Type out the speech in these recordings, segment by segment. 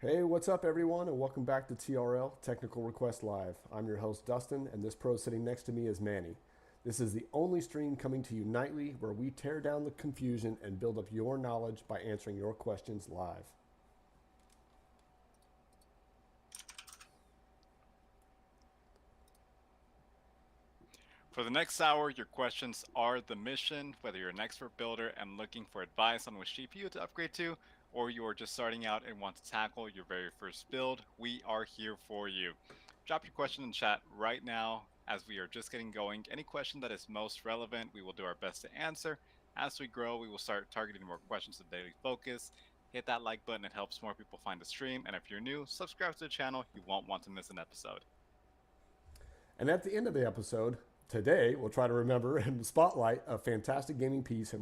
Hey, what's up, everyone, and welcome back to TRL Technical Request Live. I'm your host, Dustin, and this pro sitting next to me is Manny. This is the only stream coming to you nightly where we tear down the confusion and build up your knowledge by answering your questions live. For the next hour, your questions are the mission. Whether you're an expert builder and looking for advice on which GPU to upgrade to, or you are just starting out and want to tackle your very first build, we are here for you. Drop your question in chat right now as we are just getting going. Any question that is most relevant, we will do our best to answer. As we grow, we will start targeting more questions to daily focus. Hit that like button, it helps more people find the stream. And if you're new, subscribe to the channel. You won't want to miss an episode. And at the end of the episode, today we'll try to remember and spotlight a fantastic gaming piece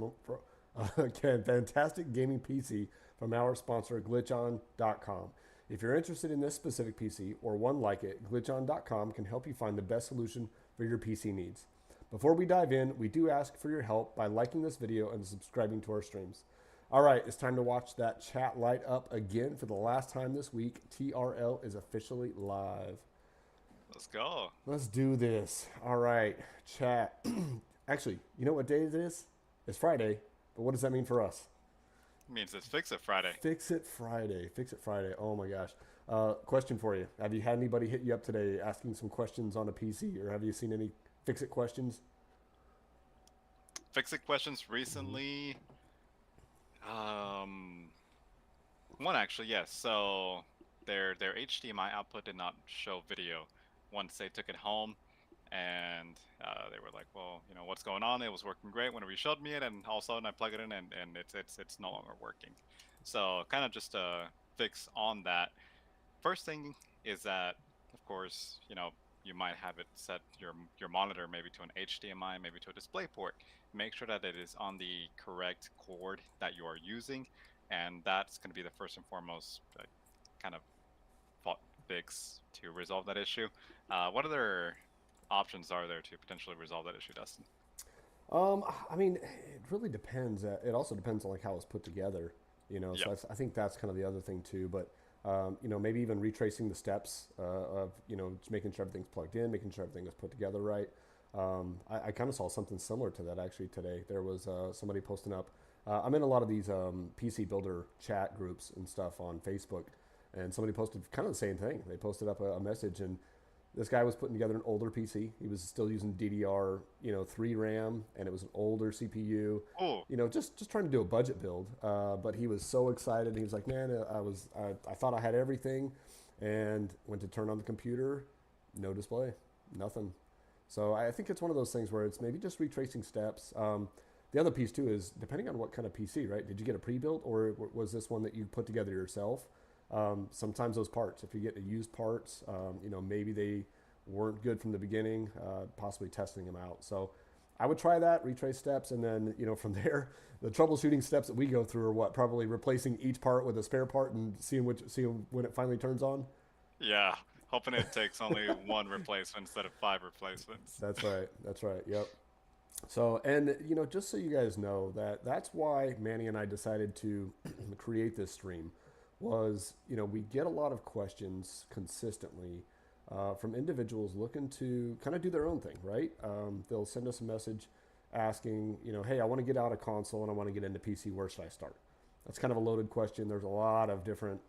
fantastic gaming PC from our sponsor, glitchon.com. If you're interested in this specific PC or one like it, glitchon.com can help you find the best solution for your PC needs. Before we dive in, we do ask for your help by liking this video and subscribing to our streams. All right, it's time to watch that chat light up again for the last time this week. TRL is officially live. Let's go. Let's do this. All right, chat. Actually, you know what day it is? It's Friday, but what does that mean for us? It means it's Fix It Friday. Fix It Friday. Fix It Friday. Oh my gosh. Question for you. Have you had anybody hit you up today asking some questions on a PC, or have you seen any Fix It questions? Fix It questions recently. Um, One actually, yes. So their HDMI output did not show video once they took it home, and they were like, "Well, what's going on? It was working great whenever you showed me it, and all of a sudden I plug it in and it's no longer working." So kind of just a fix on that. First thing is that, of course, you might have it set your monitor maybe to an HDMI, maybe to a display port. Make sure that it is on the correct cord that you are using, and that's going to be the first and foremost kind of fix to resolve that issue. What other options are there to potentially resolve that issue, Dustin? I mean, it really depends. It also depends on like how it's put together, So Yep. I think that's kind of the other thing too. But maybe even retracing the steps of just making sure everything's plugged in, making sure everything is put together right. I kind of saw something similar to that actually today. There was somebody posting up. I'm in a lot of these PC builder chat groups and stuff on Facebook, and somebody posted kind of the same thing. They posted up a message, and this guy was putting together an older PC. He was still using DDR, 3 RAM, and it was an older CPU. Oh, Just trying to do a budget build. But he was so excited. He was like, "Man, I thought I had everything," and went to turn on the computer, no display, nothing. So I think it's one of those things where it's maybe just retracing steps. The other piece too is depending on what kind of PC, right? Did you get a pre-built or was this one that you put together yourself? Sometimes those parts, if you get to use parts, maybe they weren't good from the beginning, possibly testing them out. So I would try that, retrace steps, and then, from there, the troubleshooting steps that we go through are what? Probably replacing each part with a spare part and seeing when it finally turns on. yeah. Hoping it takes only one replacement instead of five replacements. That's right. That's right. Yep. So, and just so you guys know that's why Manny and I decided to create this stream was, we get a lot of questions consistently from individuals looking to kind of do their own thing, right? They'll send us a message asking, hey, I want to get out of console and I want to get into PC. Where should I start? That's kind of a loaded question. There's a lot of different,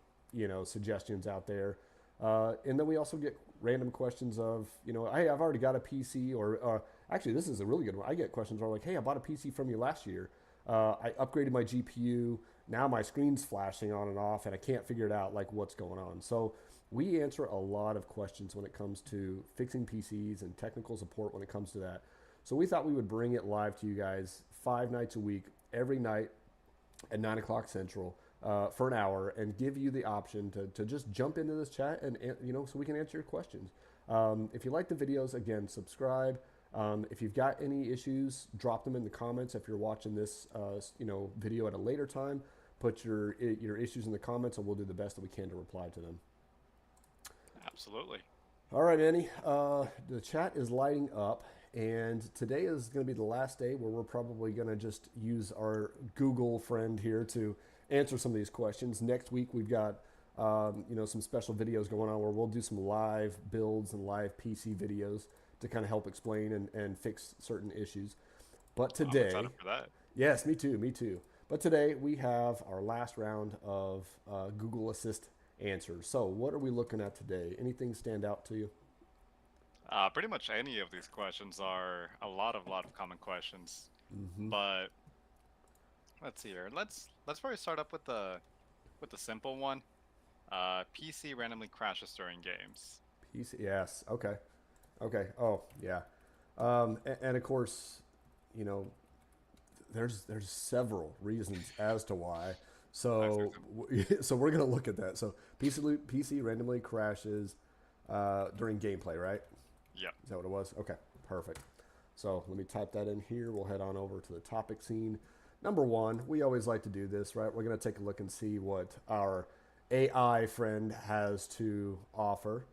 suggestions out there. And then we also get random questions of, hey, I've already got a PC, or actually, this is a really good one. I get questions where like, hey, I bought a PC from you last year. I upgraded my GPU. Now my screen's flashing on and off, and I can't figure it out, like what's going on. So we answer a lot of questions when it comes to fixing PCs and technical support when it comes to that. So we thought we would bring it live to you guys 5 nights a week, every night at 9 o'clock Central for an hour and give you the option to just jump into this chat and so we can answer your questions. If you like the videos, again, subscribe. If you've got any issues, drop them in the comments. If you're watching this video at a later time, put your issues in the comments and we'll do the best that we can to reply to them. Absolutely. All right, Annie. The chat is lighting up, and today is going to be the last day where we're probably going to just use our Google friend here to answer some of these questions. Next week, we've got some special videos going on where we'll do some live builds and live PC videos to kind of help explain and fix certain issues. But I'm excited today, for that. yes, me too, me too. But today we have our last round of Google Assist answers. So what are we looking at today? Anything stand out to you? Pretty much any of these questions are a lot of common questions. Mm-hmm. But let's see here. Let's probably start up with the simple one. PC randomly crashes during games. PC, yes. Okay. Okay. Oh, yeah. And of course, you know, there's several reasons as to why. I see So some. so we're gonna look at that. So PC randomly crashes during gameplay, right? Yeah. Is that what it was? Okay, perfect. So let me type that in here. We'll head on over to the topic scene. Number one, we always like to do this, right? We're gonna take a look and see what our AI friend has to offer.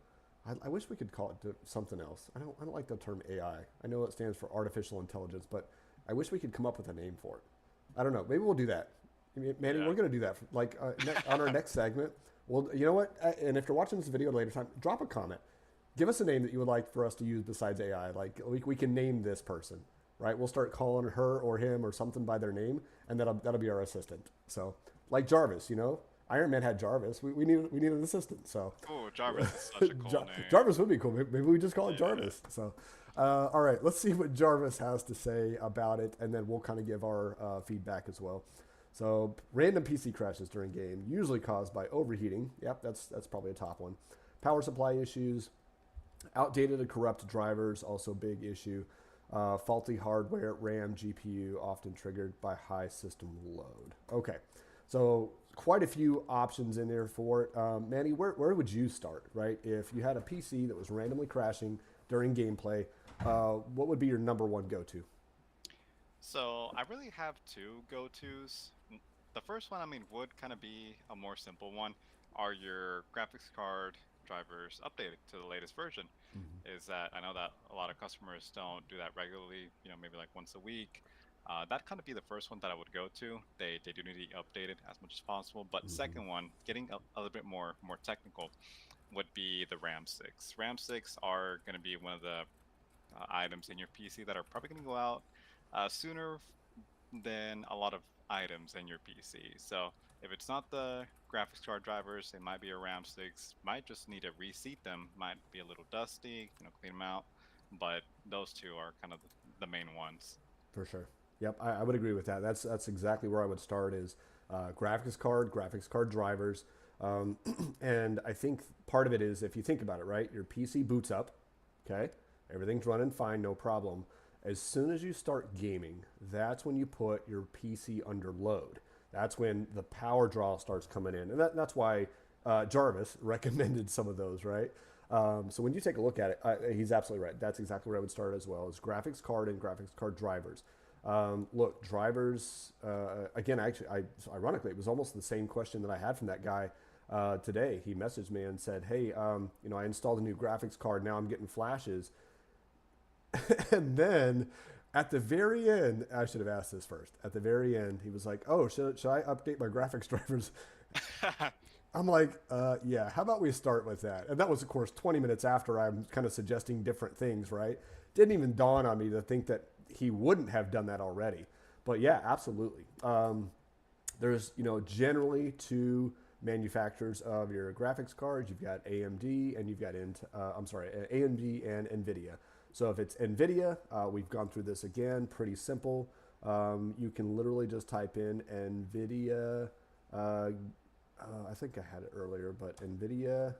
I wish we could call it something else. I don't like the term AI. I know it stands for artificial intelligence, but I wish we could come up with a name for it. I don't know. Maybe we'll do that. Manny, Yeah. we're going to do that. Like on our next segment. Well, you know what? And if you're watching this video at a later time, drop a comment. Give us a name that you would like for us to use besides AI. Like we can name this person, right? We'll start calling her or him or something by their name, and that'll be our assistant. So like Jarvis, Iron Man had Jarvis. We need an assistant. So Oh, Jarvis is such a cool name. Jarvis would be cool. Maybe we just call it Yeah. Jarvis. So, all right, let's see what Jarvis has to say about it, and then we'll kind of give our feedback as well. So, random PC crashes during game, usually caused by overheating. Yep, that's probably a top one. Power supply issues, outdated and corrupt drivers, also big issue. Faulty hardware, RAM, GPU, often triggered by high system load. Okay, so quite a few options in there for it. Manny, where would you start, right? If you had a PC that was randomly crashing during gameplay, what would be your number one go-to? So I really have two go-tos. The first one, I mean, would kind of be a more simple one. Are your graphics card drivers updated to the latest version? Is that I know that a lot of customers don't do that regularly, maybe like once a week. That kind of be the first one that I would go to. They do need to be updated as much as possible. But Mm-hmm. second one, getting a little bit more technical, would be the RAM sticks. RAM sticks are going to be one of the items in your PC that are probably going to go out sooner than a lot of items in your PC. So if it's not the graphics card drivers, it might be a RAM sticks. Might just need to reseat them. Might be a little dusty, clean them out. But those two are kind of the main ones. For sure. Yep, I would agree with that. That's exactly where I would start is graphics card drivers. Um, and I think part of it is if you think about it, right? Your PC boots up, okay? Everything's running fine, no problem. As soon as you start gaming, that's when you put your PC under load. That's when the power draw starts coming in. And that's why Jarvis recommended some of those, right? So when you take a look at it, he's absolutely right. That's exactly where I would start as well, is graphics card and graphics card drivers. Look, drivers, again, ironically, it was almost the same question that I had from that guy today. He messaged me and said, hey, I installed a new graphics card. Now I'm getting flashes. And then at the very end, I should have asked this first. At the very end, he was like, oh, should I update my graphics drivers? I'm like, yeah, how about we start with that? And that was, of course, 20 minutes after I'm kind of suggesting different things, right? Didn't even dawn on me to think that he wouldn't have done that already. But yeah, absolutely. There's, generally two manufacturers of your graphics cards. You've got AMD and you've got, AMD and NVIDIA. So if it's NVIDIA, we've gone through this again, pretty simple. You can literally just type in NVIDIA. I think I had it earlier, but NVIDIA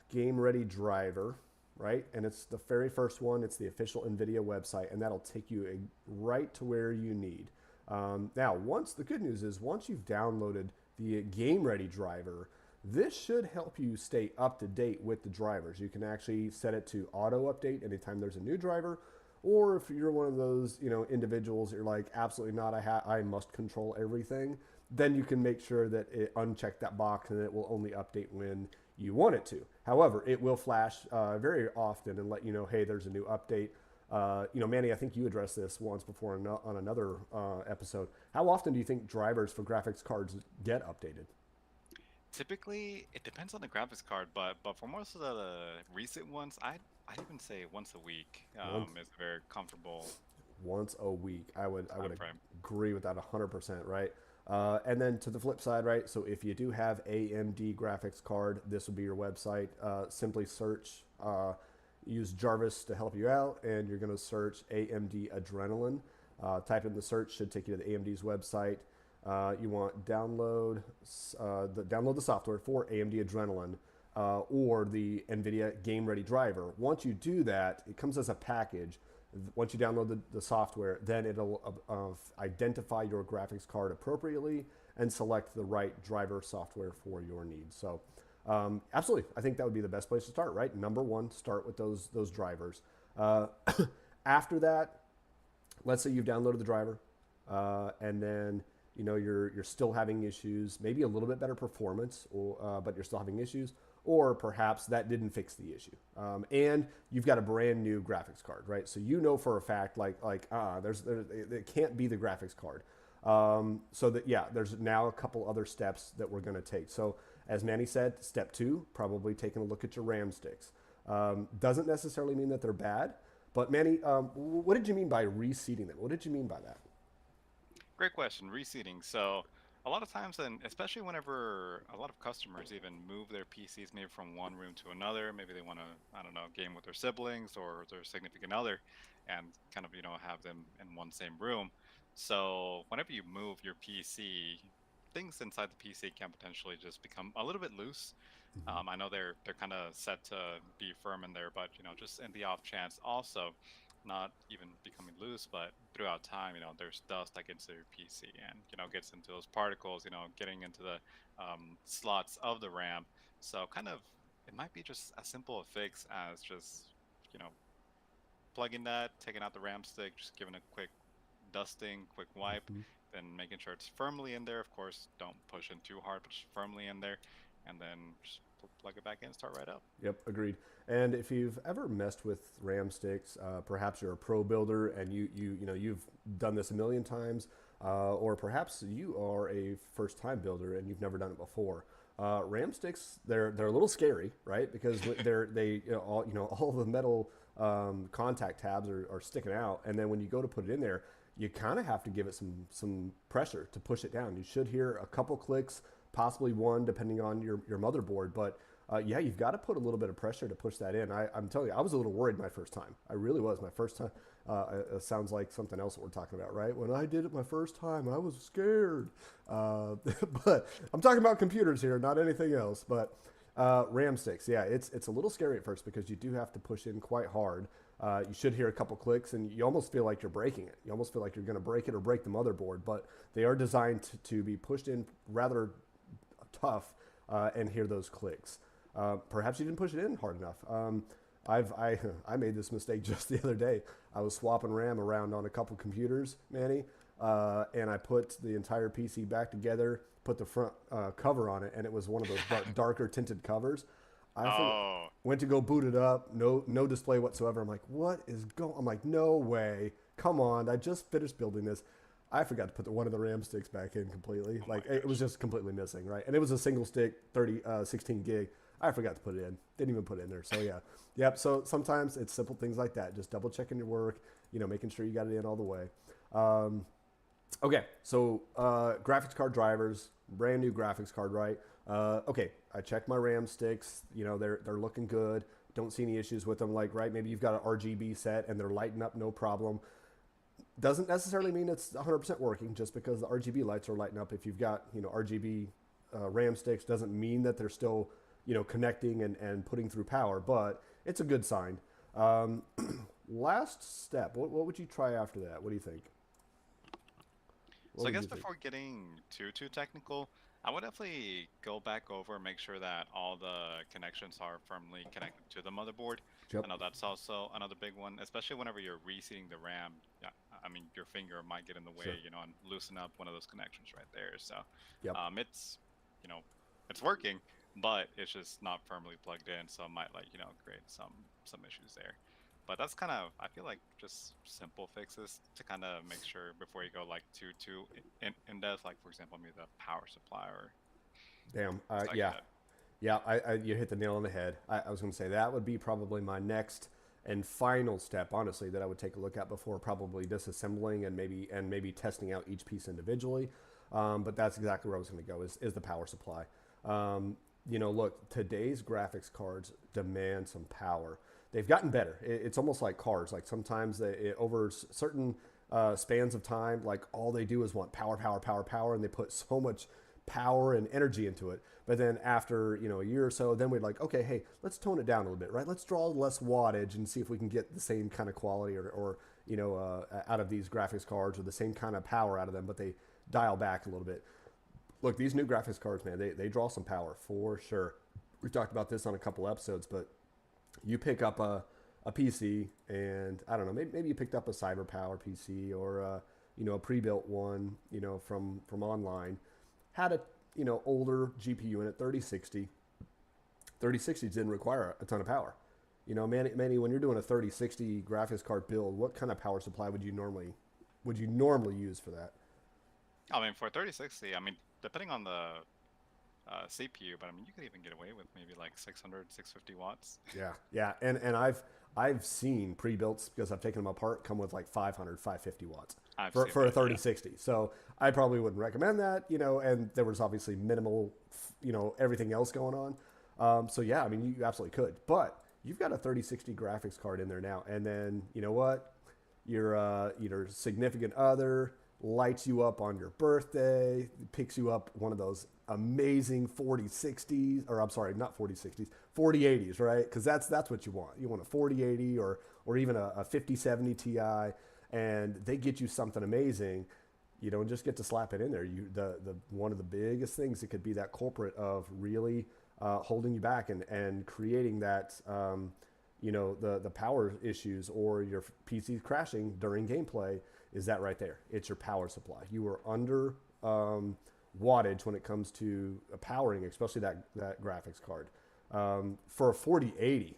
Game Ready Driver, right? And it's the very first one. It's the official NVIDIA website, and that'll take you right to where you need. Now, the good news is once you've downloaded the Game Ready driver, this should help you stay up to date with the drivers. You can actually set it to auto update anytime there's a new driver, or if you're one of those individuals that you're like, absolutely not, I must control everything, then you can make sure that it uncheck that box and it will only update when you want it to. However, it will flash very often and let you know, hey, there's a new update. Manny, I think you addressed this once before on another episode. How often do you think drivers for graphics cards get updated? Typically, it depends on the graphics card, but for most of the recent ones, I'd even say once a week Once is a very comfortable once a week. I would time frame. agree with that 100%, right? And then to the flip side, right? So if you do have AMD graphics card, this will be your website. Simply search, use Jarvis to help you out, and you're going to search AMD Adrenaline. Type in the search, should take you to the AMD's website. You want download the software for AMD Adrenaline or the NVIDIA Game Ready driver. Once you do that, it comes as a package. Once you download the software, then it'll identify your graphics card appropriately and select the right driver software for your needs. So, absolutely, I think that would be the best place to start. Right, number one, start with those drivers. Uh, After that, let's say you've downloaded the driver, and then you're still having issues, maybe a little bit better performance, or but you're still having issues, or perhaps that didn't fix the issue, and you've got a brand new graphics card, right? So for a fact, it can't be the graphics card. So that yeah, there's now a couple other steps that we're going to take. So as Manny said, step two, probably taking a look at your RAM sticks. Doesn't necessarily mean that they're bad, but Manny, what did you mean by reseating them? What did you mean by that? Great question. Reseating. So a lot of times, and especially whenever a lot of customers even move their PCs maybe from one room to another, maybe they want to, I don't know, game with their siblings or their significant other, and kind of have them in one same room. So whenever you move your PC, things inside the PC can potentially just become a little bit loose. I know they're kind of set to be firm in there, but just in the off chance, also not even becoming loose, but throughout time, there's dust that gets to your PC and gets into those particles, getting into the slots of the RAM. So kind of, it might be just as simple a fix as just you know plugging that, taking out the RAM stick, just giving a quick dusting, quick wipe, Mm-hmm. then making sure it's firmly in there. Of course, don't push in too hard, but just firmly in there, and then just plug it back in, start right up. Yep, agreed. And if you've ever messed with RAM sticks, perhaps you're a pro builder and you've done this a million times, or perhaps you are a first time builder and you've never done it before. RAM sticks, they're a little scary, right? Because all the metal contact tabs are sticking out, and then when you go to put it in there, you kind of have to give it some pressure to push it down. You should hear a couple clicks, possibly one, depending on your motherboard, but yeah, you've got to put a little bit of pressure to push that in. I'm telling you, I was a little worried my first time. I really was my first time. It sounds like something else that we're talking about, right? When I did it my first time, I was scared. But I'm talking about computers here, not anything else. But RAM sticks, yeah, it's a little scary at first because you do have to push in quite hard. You should hear a couple clicks, and you almost feel like you're breaking it. You almost feel like you're going to break it or break the motherboard. But they are designed to be pushed in rather tough and hear those clicks. Perhaps you didn't push it in hard enough. I made this mistake just the other day. I was swapping RAM around on a couple computers, Manny, and I put the entire PC back together, put the front cover on it, and it was one of those darker tinted covers. I think Oh, went to go boot it up, no display whatsoever. I'm like, what is going? I'm like, no way, come on! I just finished building this. I forgot to put one of the RAM sticks back in completely. oh my Like it was gosh. just completely missing, right? And it was a single stick, 16 gig. I forgot to put it in. Didn't even put it in there. So yeah, yep. So sometimes it's simple things like that. Just double checking your work. Making sure you got it in all the way. Um, okay, so graphics card drivers, brand new graphics card, right? Okay, I checked my RAM sticks. They're looking good. Don't see any issues with them. Like right, maybe you've got an RGB set and they're lighting up, no problem. Doesn't necessarily mean it's 100% working just because the RGB lights are lighting up. If you've got RGB RAM sticks, doesn't mean that they're still connecting and putting through power, but it's a good sign. Um, Last step, what would you try after that? What do you think? What So I would guess you think? before getting too technical, I would definitely go back over and make sure that all the connections are firmly connected to the motherboard. Yep. I know that's also another big one, especially whenever you're reseating the RAM. Yeah, I mean your finger might get in the way, Sure. and loosen up one of those connections right there. So, Yep. it's, you know, it's working, but it's just not firmly plugged in, so it might create some issues there. But that's kind of, I feel like, just simple fixes to kind of make sure before you go like too in depth. Like for example, maybe the power supply or. Damn. So I Yeah. get it. Yeah, you hit the nail on the head. I was going to say that would be probably my next and final step, honestly, that I would take a look at before probably disassembling and maybe testing out each piece individually. But that's exactly where I was going to go is the power supply. Look, today's graphics cards demand some power. They've gotten better. It's almost like cars. Like sometimes over certain spans of time, like all they do is want power, power, power, power, and they put so much power and energy into it. But then after a year or so, then we'd like, okay, hey, let's tone it down a little bit, right? Let's draw less wattage and see if we can get the same kind of quality or out of these graphics cards or the same kind of power out of them, but they dial back a little bit. Look, these new graphics cards, man, they draw some power for sure. We've talked about this on a couple episodes, but you pick up a PC and I don't know, maybe you picked up a cyber power PC or a pre-built one, from online, had a older GPU in it, 3060. 3060s didn't require a ton of power. Manny, when you're doing a 3060 graphics card build, what kind of power supply would you normally use for that? I mean, for 3060, I mean, depending on the CPU, but I mean, you could even get away with maybe like 600, 650 watts. Yeah, yeah, and I've seen pre-builts because I've taken them apart come with like 500, 550 watts I've for seen for a that, yeah. 3060. So I probably wouldn't recommend that, and there was obviously minimal, everything else going on. So yeah, I mean, you absolutely could, but you've got a 3060 graphics card in there now, and then you know what? Your significant other lights you up on your birthday, picks you up one of those amazing 4060s, or I'm sorry, not 4060s, 4080s, right? Because that's what you want. You want a 4080 or even a 5070 Ti, and they get you something amazing. You don't just get to slap it in there. The one of the biggest things that could be that culprit of really holding you back and creating that the power issues or your PC crashing during gameplay is that right there. It's your power supply. You are under wattage when it comes to powering, especially that graphics card. For a 4080,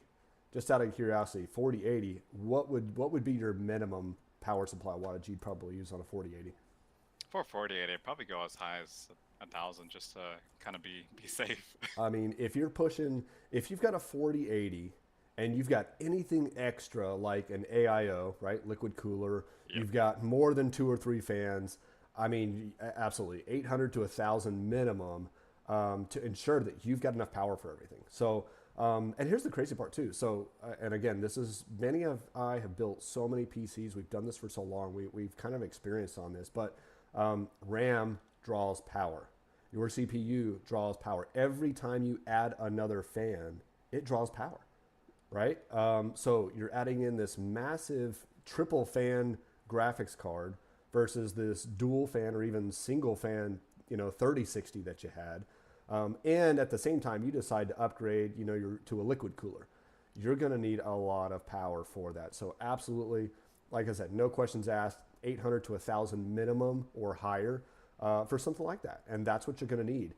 just out of curiosity, 4080, what would be your minimum power supply wattage you'd probably use on a 4080? For 48, I'd probably go as high as 1,000 just to kind of be safe. I mean, if you've got a 4080 and you've got anything extra like an AIO, right, liquid cooler, Yep. you've got more than two or three fans. I mean, absolutely, 800 to 1,000 minimum to ensure that you've got enough power for everything. So, and here's the crazy part too. So, and again, many of I have built so many PCs. We've done this for so long. We've kind of experienced on this, but RAM draws power. Your CPU draws power. Every time you add another fan, it draws power, right? So you're adding in this massive triple fan graphics card versus this dual fan or even single fan, 3060 that you had. And at the same time, you decide to upgrade, to a liquid cooler. You're going to need a lot of power for that. So absolutely, like I said, no questions asked, 800 to 1,000 minimum or higher for something like that. And that's what you're going to need.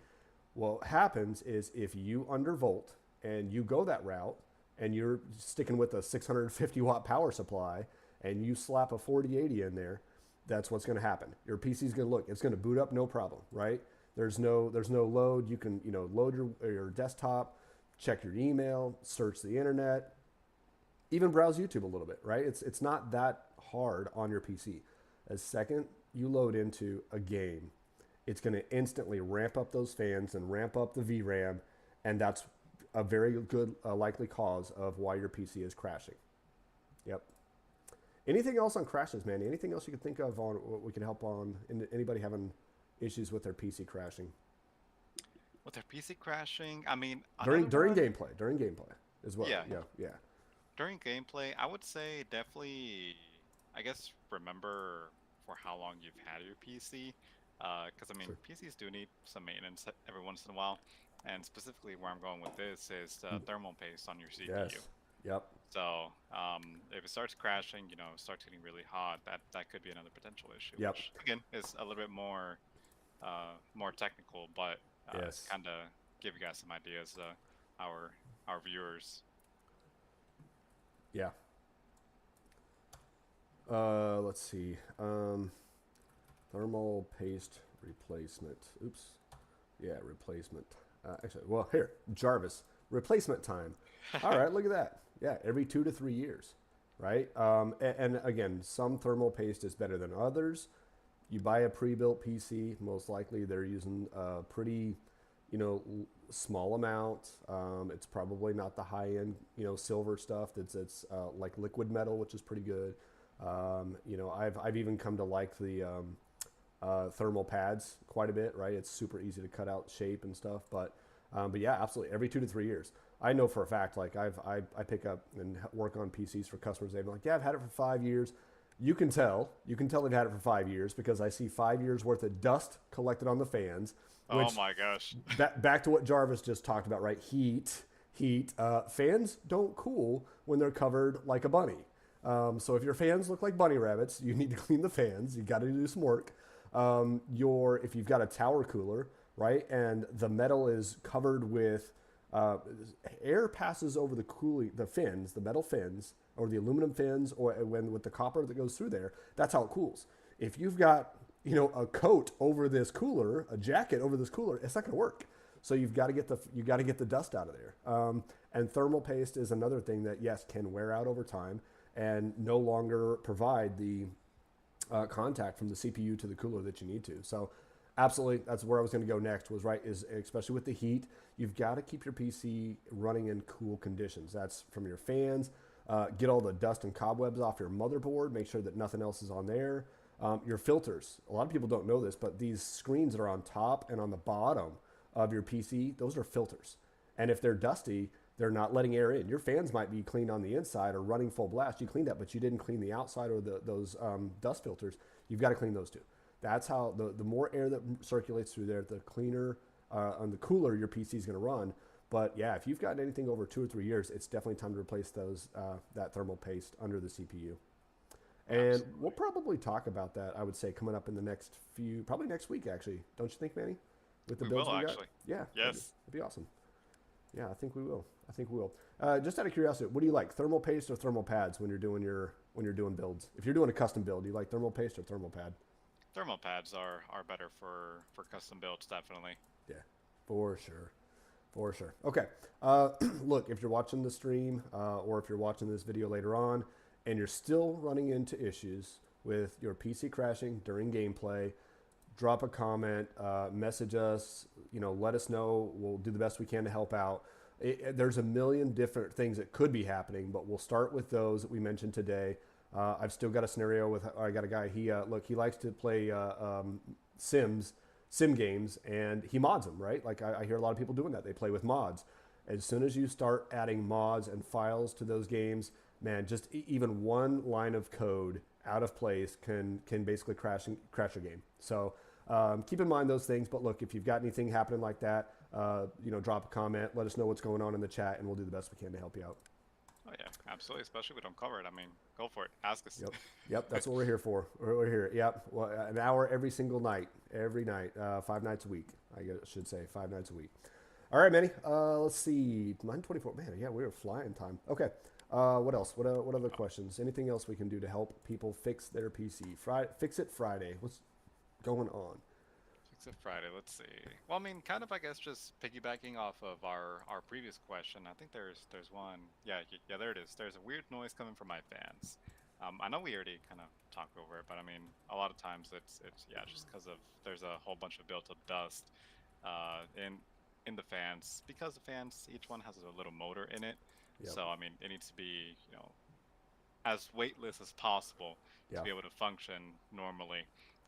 What happens is if you undervolt and you go that route and you're sticking with a 650 watt power supply and you slap a 4080 in there, that's what's going to happen. Your PC's going to it's going to boot up no problem, right? There's no load. You can, load your desktop, check your email, search the internet, even browse YouTube a little bit, right? It's not that hard on your PC. As second you load into a game, it's going to instantly ramp up those fans and ramp up the VRAM, and that's a very good likely cause of why your PC is crashing. Yep. Anything else on crashes, man? Anything else you could think of on what we can help on? Anybody having issues with their PC crashing With their PC crashing, I mean, during another during one, gameplay? During gameplay as well. yeah, Yeah, yeah. during gameplay, I would say definitely, I guess, remember for how long you've had your PC. Because I mean, Sure. PCs do need some maintenance every once in a while. And specifically, where I'm going with this is thermal paste on your CPU. Yes. Yep. So if it starts crashing, starts getting really hot, that could be another potential issue, Yep. which again is a little bit more technical, but Yes. kind of give you guys some ideas, our viewers. Yeah. Let's see. Thermal paste replacement. Oops. Yeah, replacement. Actually, well, here, Jarvis, replacement time. All right, look at that. Yeah, every 2 to 3 years, right? And again, some thermal paste is better than others. You buy a pre-built PC, most likely they're using a pretty, small amount. It's probably not the high-end, silver stuff. It's like liquid metal, which is pretty good. I've even come to like the thermal pads quite a bit, right? It's super easy to cut out shape and stuff, but yeah, absolutely. Every 2 to 3 years, I know for a fact. Like I pick up and work on PCs for customers. They're like, yeah, I've had it for 5 years. You can tell they've had it for 5 years because I see 5 years worth of dust collected on the fans. Oh Which my gosh. back to what Jarvis just talked about, right? Heat. Fans don't cool when they're covered like a bunny. So if your fans look like bunny rabbits, you need to clean the fans. You got to do some work. If you've got a tower cooler, right, and the metal is covered with air passes over the fins, the metal fins, or the aluminum fins, or when with the copper that goes through there, that's how it cools. If you've got a coat over this cooler, a jacket over this cooler, it's not going to work. So you've got to get the dust out of there. And thermal paste is another thing that yes can wear out over time and no longer provide the contact from the CPU to the cooler that you need to. So absolutely, that's where I was going to go next. Is especially with the heat, you've got to keep your PC running in cool conditions. That's from your fans. Get all the dust and cobwebs off your motherboard. Make sure that nothing else is on there. Your filters. A lot of people don't know this, but these screens that are on top and on the bottom of your PC, those are filters. And if they're dusty, they're not letting air in. Your fans might be clean on the inside or running full blast. You cleaned that, but you didn't clean the outside or those dust filters. You've got to clean those too. That's how the more air that circulates through there, the cleaner and the cooler your PC is going to run. But yeah, if you've got anything over 2 or 3 years, it's definitely time to replace that thermal paste under the CPU. And Absolutely. we'll probably talk about that, I would say, coming up in the probably next week, actually. Don't you think, Manny? With the We builds will we got? actually. Yeah. Yes. That'd be awesome. Yeah, I think we will. Just out of curiosity, what do you like, thermal paste or thermal pads when you're doing builds? If you're doing a custom build, do you like thermal paste or thermal pad? Thermal pads are better for custom builds, definitely. Yeah, for sure. For sure. Okay. Look, if you're watching the stream or if you're watching this video later on and you're still running into issues with your PC crashing during gameplay, drop a comment, message us, let us know. We'll do the best we can to help out. There's a million different things that could be happening, but we'll start with those that we mentioned today. I've still got a scenario I got a guy, he likes to play sim games, and he mods them, right? Like I hear a lot of people doing that. They play with mods. As soon as you start adding mods and files to those games, man, just even one line of code out of place can basically crash a game. So keep in mind those things. But look, if you've got anything happening like that, drop a comment. Let us know what's going on in the chat, and we'll do the best we can to help you out. Oh yeah, absolutely. Especially if we don't cover it. I mean, go for it. Ask us. Yep. That's what we're here for. We're here. Yep. Well, an hour every single night, 5 nights a week. I should say 5 nights a week. All right, Manny. Let's see. 9:24. Man, yeah, we were flying time. Okay. What else? What other questions? Anything else we can do to help people fix their PC? Fix It Friday. What's going on? Fix It Friday. Let's see. Well, I mean, kind of, I guess, just piggybacking off of our previous question. I think there's one. Yeah, there it is. There's a weird noise coming from my fans. I know we already kind of talked over it, but I mean, a lot of times it's just because of there's a whole bunch of built-up dust in the fans, because the fans, each one has a little motor in it. Yep. So I mean, it needs to be as weightless as possible to be able to function normally.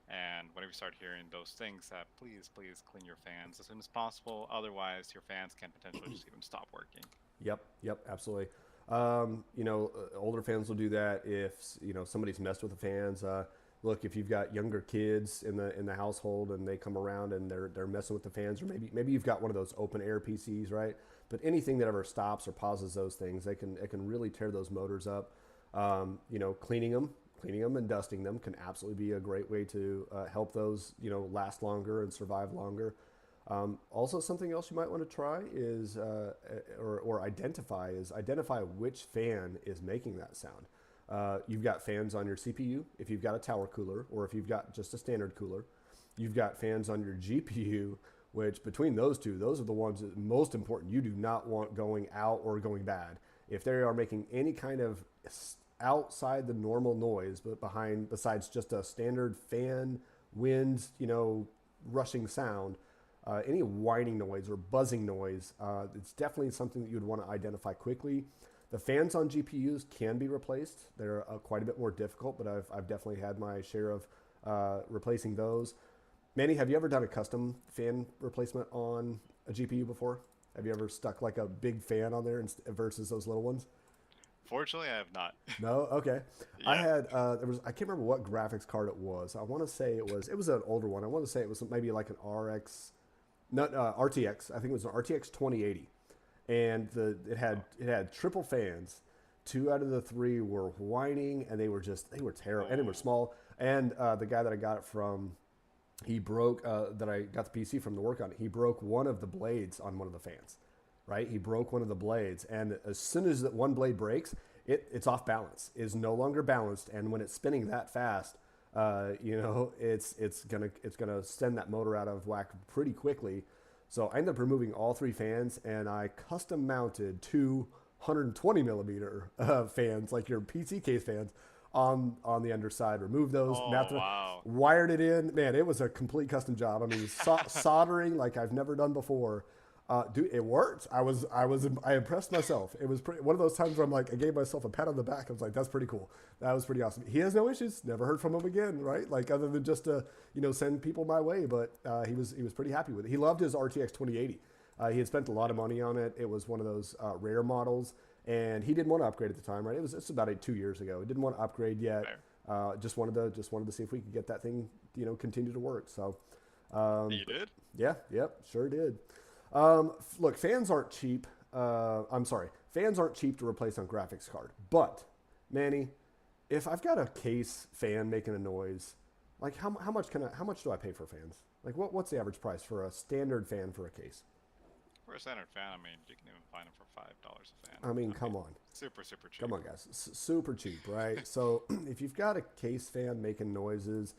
And whenever you start hearing those things, please clean your fans as soon as possible. Otherwise, your fans can potentially just even stop working. Yep, absolutely. Older fans will do that if somebody's messed with the fans. Look, if you've got younger kids in the household and they come around and they're messing with the fans, or maybe you've got one of those open air PCs, right? But anything that ever stops or pauses those things, it can really tear those motors up. Cleaning them and dusting them can absolutely be a great way to help those last longer and survive longer. Also, something else you might want to try is or identify which fan is making that sound. You've got fans on your CPU if you've got a tower cooler, or if you've got just a standard cooler. You've got fans on your GPU which between those two, those are the ones that are most important. You do not want going out or going bad. If they are making any kind of outside the normal noise, but besides just a standard fan, wind, rushing sound, any whining noise or buzzing noise, it's definitely something that you'd want to identify quickly. The fans on GPUs can be replaced. They're quite a bit more difficult, but I've definitely had my share of replacing those. Manny, have you ever done a custom fan replacement on a GPU before? Have you ever stuck like a big fan on there versus those little ones? Fortunately, I have not. No, okay. I Yeah. had I can't remember what graphics card it was. I want to say it was an older one. I want to say it was maybe like an RX, not RTX. I think it was an RTX 2080, and it had triple fans. Two out of the three were whining, and they were terrible, and they were Oh, small. And the guy that I got it from, he broke that I got the PC from to work on. He broke one of the blades on one of the fans, right? He broke one of the blades, and as soon as that one blade breaks, it's off balance, is no longer balanced, and when it's spinning that fast, it's gonna send that motor out of whack pretty quickly. So I ended up removing all three fans, and I custom mounted two 120 millimeter fans, like your PC case fans, on the underside. Removed those, oh mounted, wow. wired it in. Man, it was a complete custom job. I mean, soldering like I've never done before. Dude, it worked. I impressed myself. It was one of those times where I'm like, I gave myself a pat on the back. I was like, that's pretty cool. That was pretty awesome. He has no issues. Never heard from him again, right? Like other than just to, send people my way. But he was pretty happy with it. He loved his RTX 2080. He had spent a lot of money on it. It was one of those rare models, and he didn't want to upgrade at the time, right? It's about 2 years ago. He didn't want to upgrade yet. Fair. Just wanted to see if we could get that thing, continue to work. So, You did? yeah, yep, sure did. Look, fans aren't cheap. I'm sorry, fans aren't cheap to replace on graphics card. But Manny, if I've got a case fan making a noise, like how much do I pay for fans? Like what's the average price for a standard fan for a case? For a standard fan, I mean, you can even find them for $5 a fan. I mean, come on. Super, super cheap. Come on, guys. Super cheap, right? So if you've got a case fan making noises,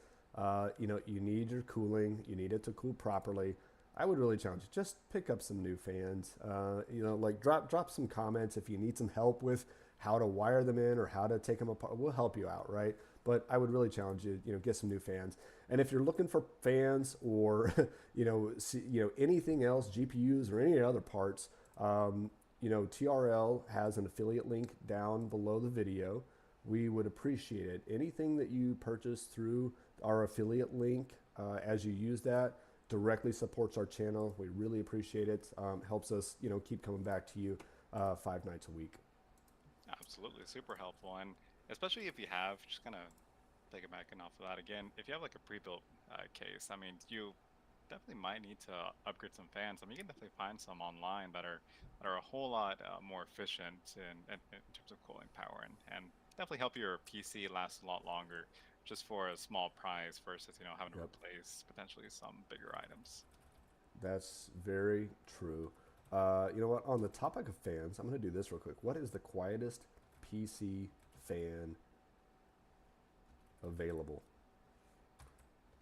you need your cooling. You need it to cool properly. I would really challenge you. Just pick up some new fans. Like drop some comments if you need some help with how to wire them in or how to take them apart. We'll help you out, right? But I would really challenge you. Get some new fans. And if you're looking for fans or anything else, GPUs or any other parts, TRL has an affiliate link down below the video. We would appreciate it. Anything that you purchase through our affiliate link, as you use that, directly supports our channel. We really appreciate it. Helps us, keep coming back to you 5 nights a week. Absolutely, super helpful, and especially if you have, just kind of piggybacking off of that again, if you have like a pre-built case, I mean, you definitely might need to upgrade some fans. I mean, you can definitely find some online that are a whole lot more efficient in terms of cooling power, and definitely help your PC last a lot longer, just for a small price versus having to Yep, replace potentially some bigger items. that's very true. You know what? On the topic of fans, I'm going to do this real quick. What is the quietest PC fan available?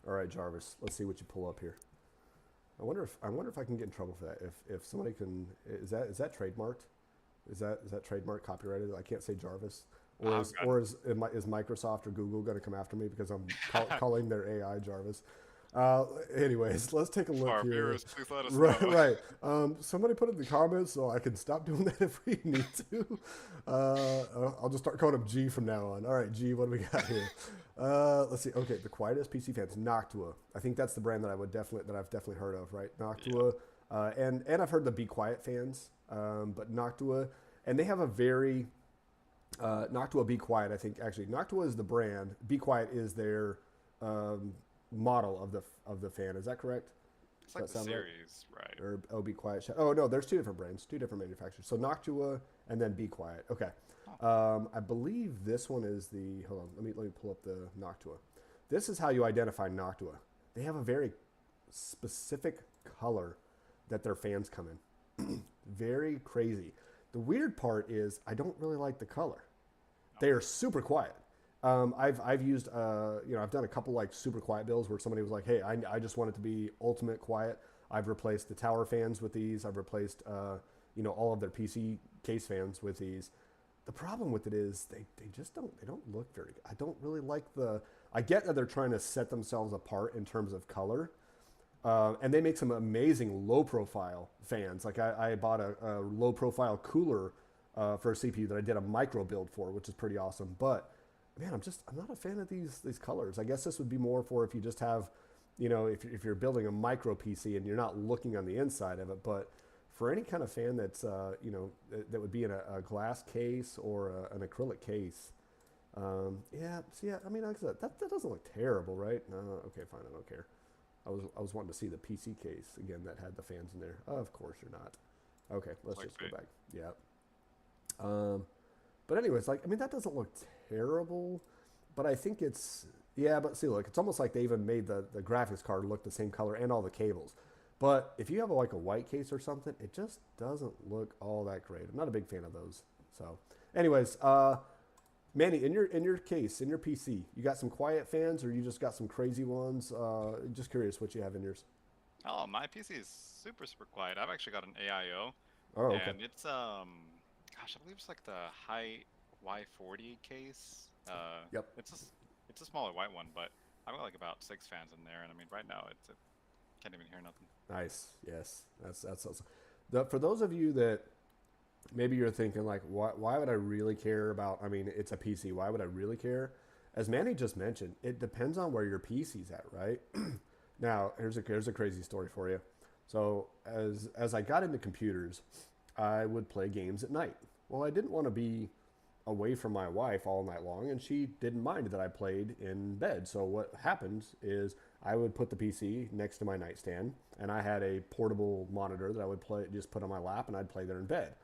All right, Jarvis. Let's see what you pull up here. I wonder if I can get in trouble for that. If somebody can, is that trademarked? Is that trademark copyrighted? I can't say Jarvis. Or I've is or is Microsoft or Google going to come after me because I'm got calling their AI Jarvis? Anyways, let's take a for look our here. viewers, please let us Right, know. right. Somebody put it in the comments so I can stop doing that if we need to. I'll just start calling him G from now on. All right, G, what do we got here? Let's see. Okay, the quietest PC fans, Noctua. I think that's the brand that I've definitely heard of, right? Yeah. Noctua, and I've heard the Be Quiet fans, but Noctua, and they have a very Noctua Be Quiet. I think actually Noctua is the brand. Be Quiet is their model of the fan. Is that correct? It's Does like that the sound right? series, right? Or Be Quiet. Oh no, there's two different brands, two different manufacturers. So Noctua and then Be Quiet. Okay. I believe this one is the. Hold on. Let me pull up the Noctua. This is how you identify Noctua. They have a very specific color that their fans come in. Very crazy. The weird part is I don't really like the color. They are super quiet. I've used I've done a couple like super quiet builds where somebody was like, hey, I just want it to be ultimate quiet. I've replaced the tower fans with these. I've replaced, all of their PC case fans with these. The problem with it is they just don't look very good. I don't really like the. I get that they're trying to set themselves apart in terms of color, and they make some amazing low profile fans. Like I bought a low profile cooler for a CPU that I did a micro build for, which is pretty awesome. But man, I'm not a fan of these colors. I guess this would be more for if you just have, if you're building a micro PC and you're not looking on the inside of it. But for any kind of fan that's that would be in a glass case or an acrylic case, yeah. So yeah, I mean, like I said, that doesn't look terrible, right? No, okay, fine, I don't care. I was wanting to see the PC case again that had the fans in there. Of course you're not. Okay, let's just go back. Yeah. Um, but anyways, like I mean, that doesn't look terrible, but I think it's yeah. But see, look, it's almost like they even made the graphics card look the same color and all the cables. But if you have like a white case or something, it just doesn't look all that great. I'm not a big fan of those. So, anyways, Manny, in your case, in your PC, you got some quiet fans, or you just got some crazy ones? Just curious what you have in yours. Oh, my PC is super quiet. I've actually got an AIO, Oh, okay. and it's gosh, I believe it's like the high Y40 case. Yep. It's a smaller white one, but I've got like about 6 fans in there, and I mean right now it can't even hear nothing. Nice. Yes. That's awesome. For those of you that maybe you're thinking like, why would I really care about? I mean, it's a PC. Why would I really care? As Manny just mentioned, it depends on where your PC's at, right? Now, here's a crazy story for you. So as I got into computers, I would play games at night. Well, I didn't want to be away from my wife all night long, and she didn't mind that I played in bed. So what happens is I would put the PC next to my nightstand, and I had a portable monitor that I would just put on my lap, and I'd play there in bed.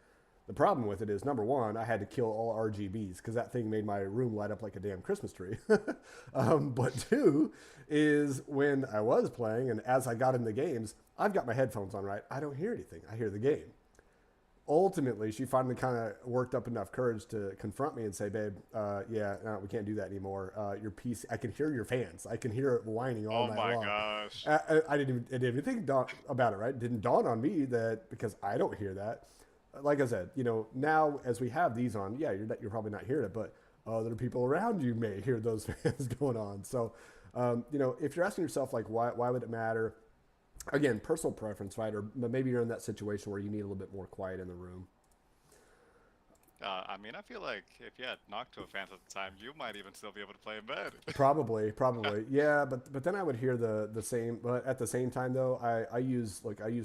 The problem with it is, number one, I had to kill all RGBs because that thing made my room light up like a damn Christmas tree. But two is when I was playing and as I got in the games, I've got my headphones on, right? I don't hear anything. I hear the game. Ultimately, she finally kind of worked up enough courage to confront me and say, "Babe, yeah, no, we can't do that anymore. Your PC, I can hear your fans. I can hear it whining all Oh night my long." gosh. I didn't even think about it. Right? It didn't dawn on me that because I don't hear that. Like I said, now as we have these on, yeah, you're probably not hearing it, but other people around you may hear those fans going on. So, if you're asking yourself like, why would it matter? Again, personal preference, right? Or maybe you're in that situation where you need a little bit more quiet in the room. I mean, I feel like if you had Noctua fans at the time, you might even still be able to play in bed. Probably, yeah. But then I would hear the same. But at the same time, though, I use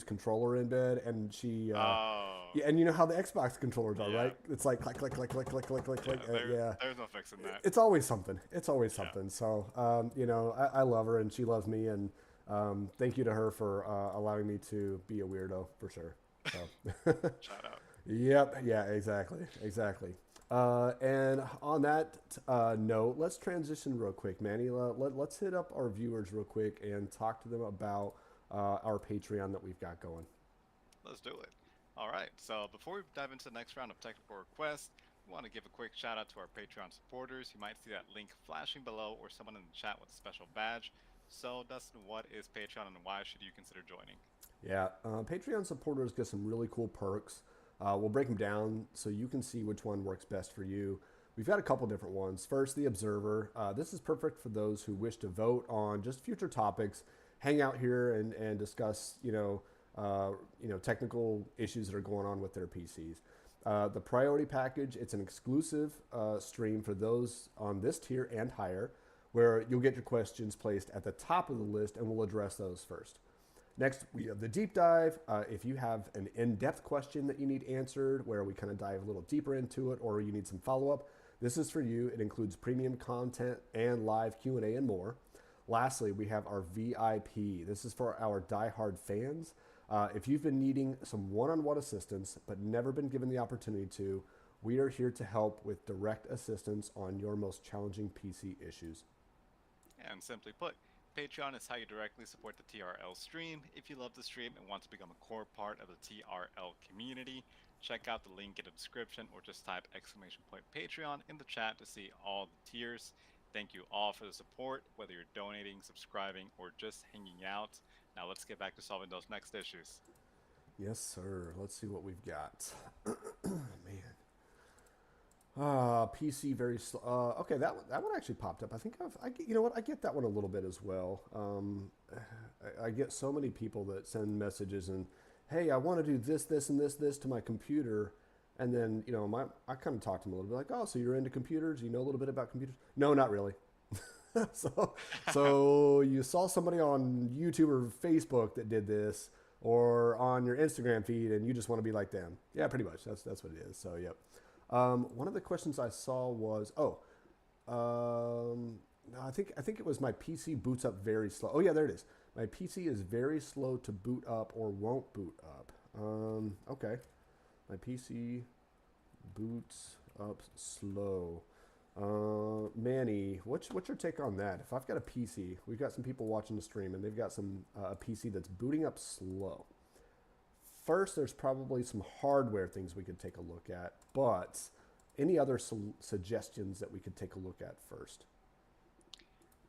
controller in bed, and she, Oh, yeah, and you know how the Xbox controllers are, yeah, right? It's like click click click click click click click yeah. click. Yeah, There's no fixing that. it's always something. It's always Yeah. something. So, I love her, and she loves me, and thank you to her for allowing me to be a weirdo for sure. So. Shout out. Yep. Yeah. Exactly. Exactly. And on that note, let's transition real quick, Manny. Let's hit up our viewers real quick and talk to them about our Patreon that we've got going. Let's do it. All right. So before we dive into the next round of technical requests, we want to give a quick shout out to our Patreon supporters. You might see that link flashing below or someone in the chat with a special badge. So, Dustin, what is Patreon and why should you consider joining? Yeah. Patreon supporters get some really cool perks. We'll break them down so you can see which one works best for you. We've got a couple different ones. First, the Observer. This is perfect for those who wish to vote on just future topics, hang out here and discuss, technical issues that are going on with their PCs. The Priority Package, it's an exclusive stream for those on this tier and higher, where you'll get your questions placed at the top of the list and we'll address those first. Next, we have the deep dive. If you have an in-depth question that you need answered, where we kind of dive a little deeper into it, or you need some follow-up, this is for you. It includes premium content and live Q&A and more. Lastly, we have our VIP. This is for our diehard fans. If you've been needing some one-on-one assistance, but never been given the opportunity to, we are here to help with direct assistance on your most challenging PC issues. And simply put, Patreon is how you directly support the TRL stream. If you love the stream and want to become a core part of the TRL community, check out the link in the description or just type !Patreon in the chat to see all the tiers. Thank you all for the support, whether you're donating, subscribing, or just hanging out. Now let's get back to solving those next issues. Yes, sir. Let's see what we've got. Man. PC very slow. Okay, that one actually popped up. I think you know what, I get that one a little bit as well. I get so many people that send messages and, hey, I want to do this, this, and this to my computer, and then I kind of talk to them a little bit like, oh, so you're into computers? You know a little bit about computers? No, not really. so, so you saw somebody on YouTube or Facebook that did this, or on your Instagram feed, and you just want to be like them. Yeah, pretty much. That's what it is. So, yep. One of the questions I saw was, no, I think it was my PC boots up very slow. Oh yeah, there it is. My PC is very slow to boot up or won't boot up. Okay. My PC boots up slow. Manny, what's your take on that? If I've got a PC, we've got some people watching the stream, and they've got some a PC that's booting up slow. First, there's probably some hardware things we could take a look at, but any other suggestions that we could take a look at first?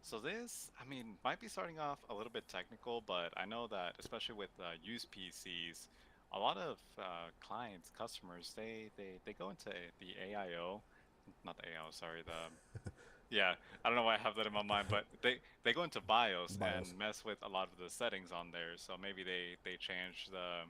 So this, I mean, might be starting off a little bit technical, but I know that especially with used PCs, a lot of clients, customers, they go into the AIO, not the AIO, sorry, the yeah, I don't know why I have that in my mind, but they go into BIOS BIOS. and mess with a lot of the settings on there. So maybe they change the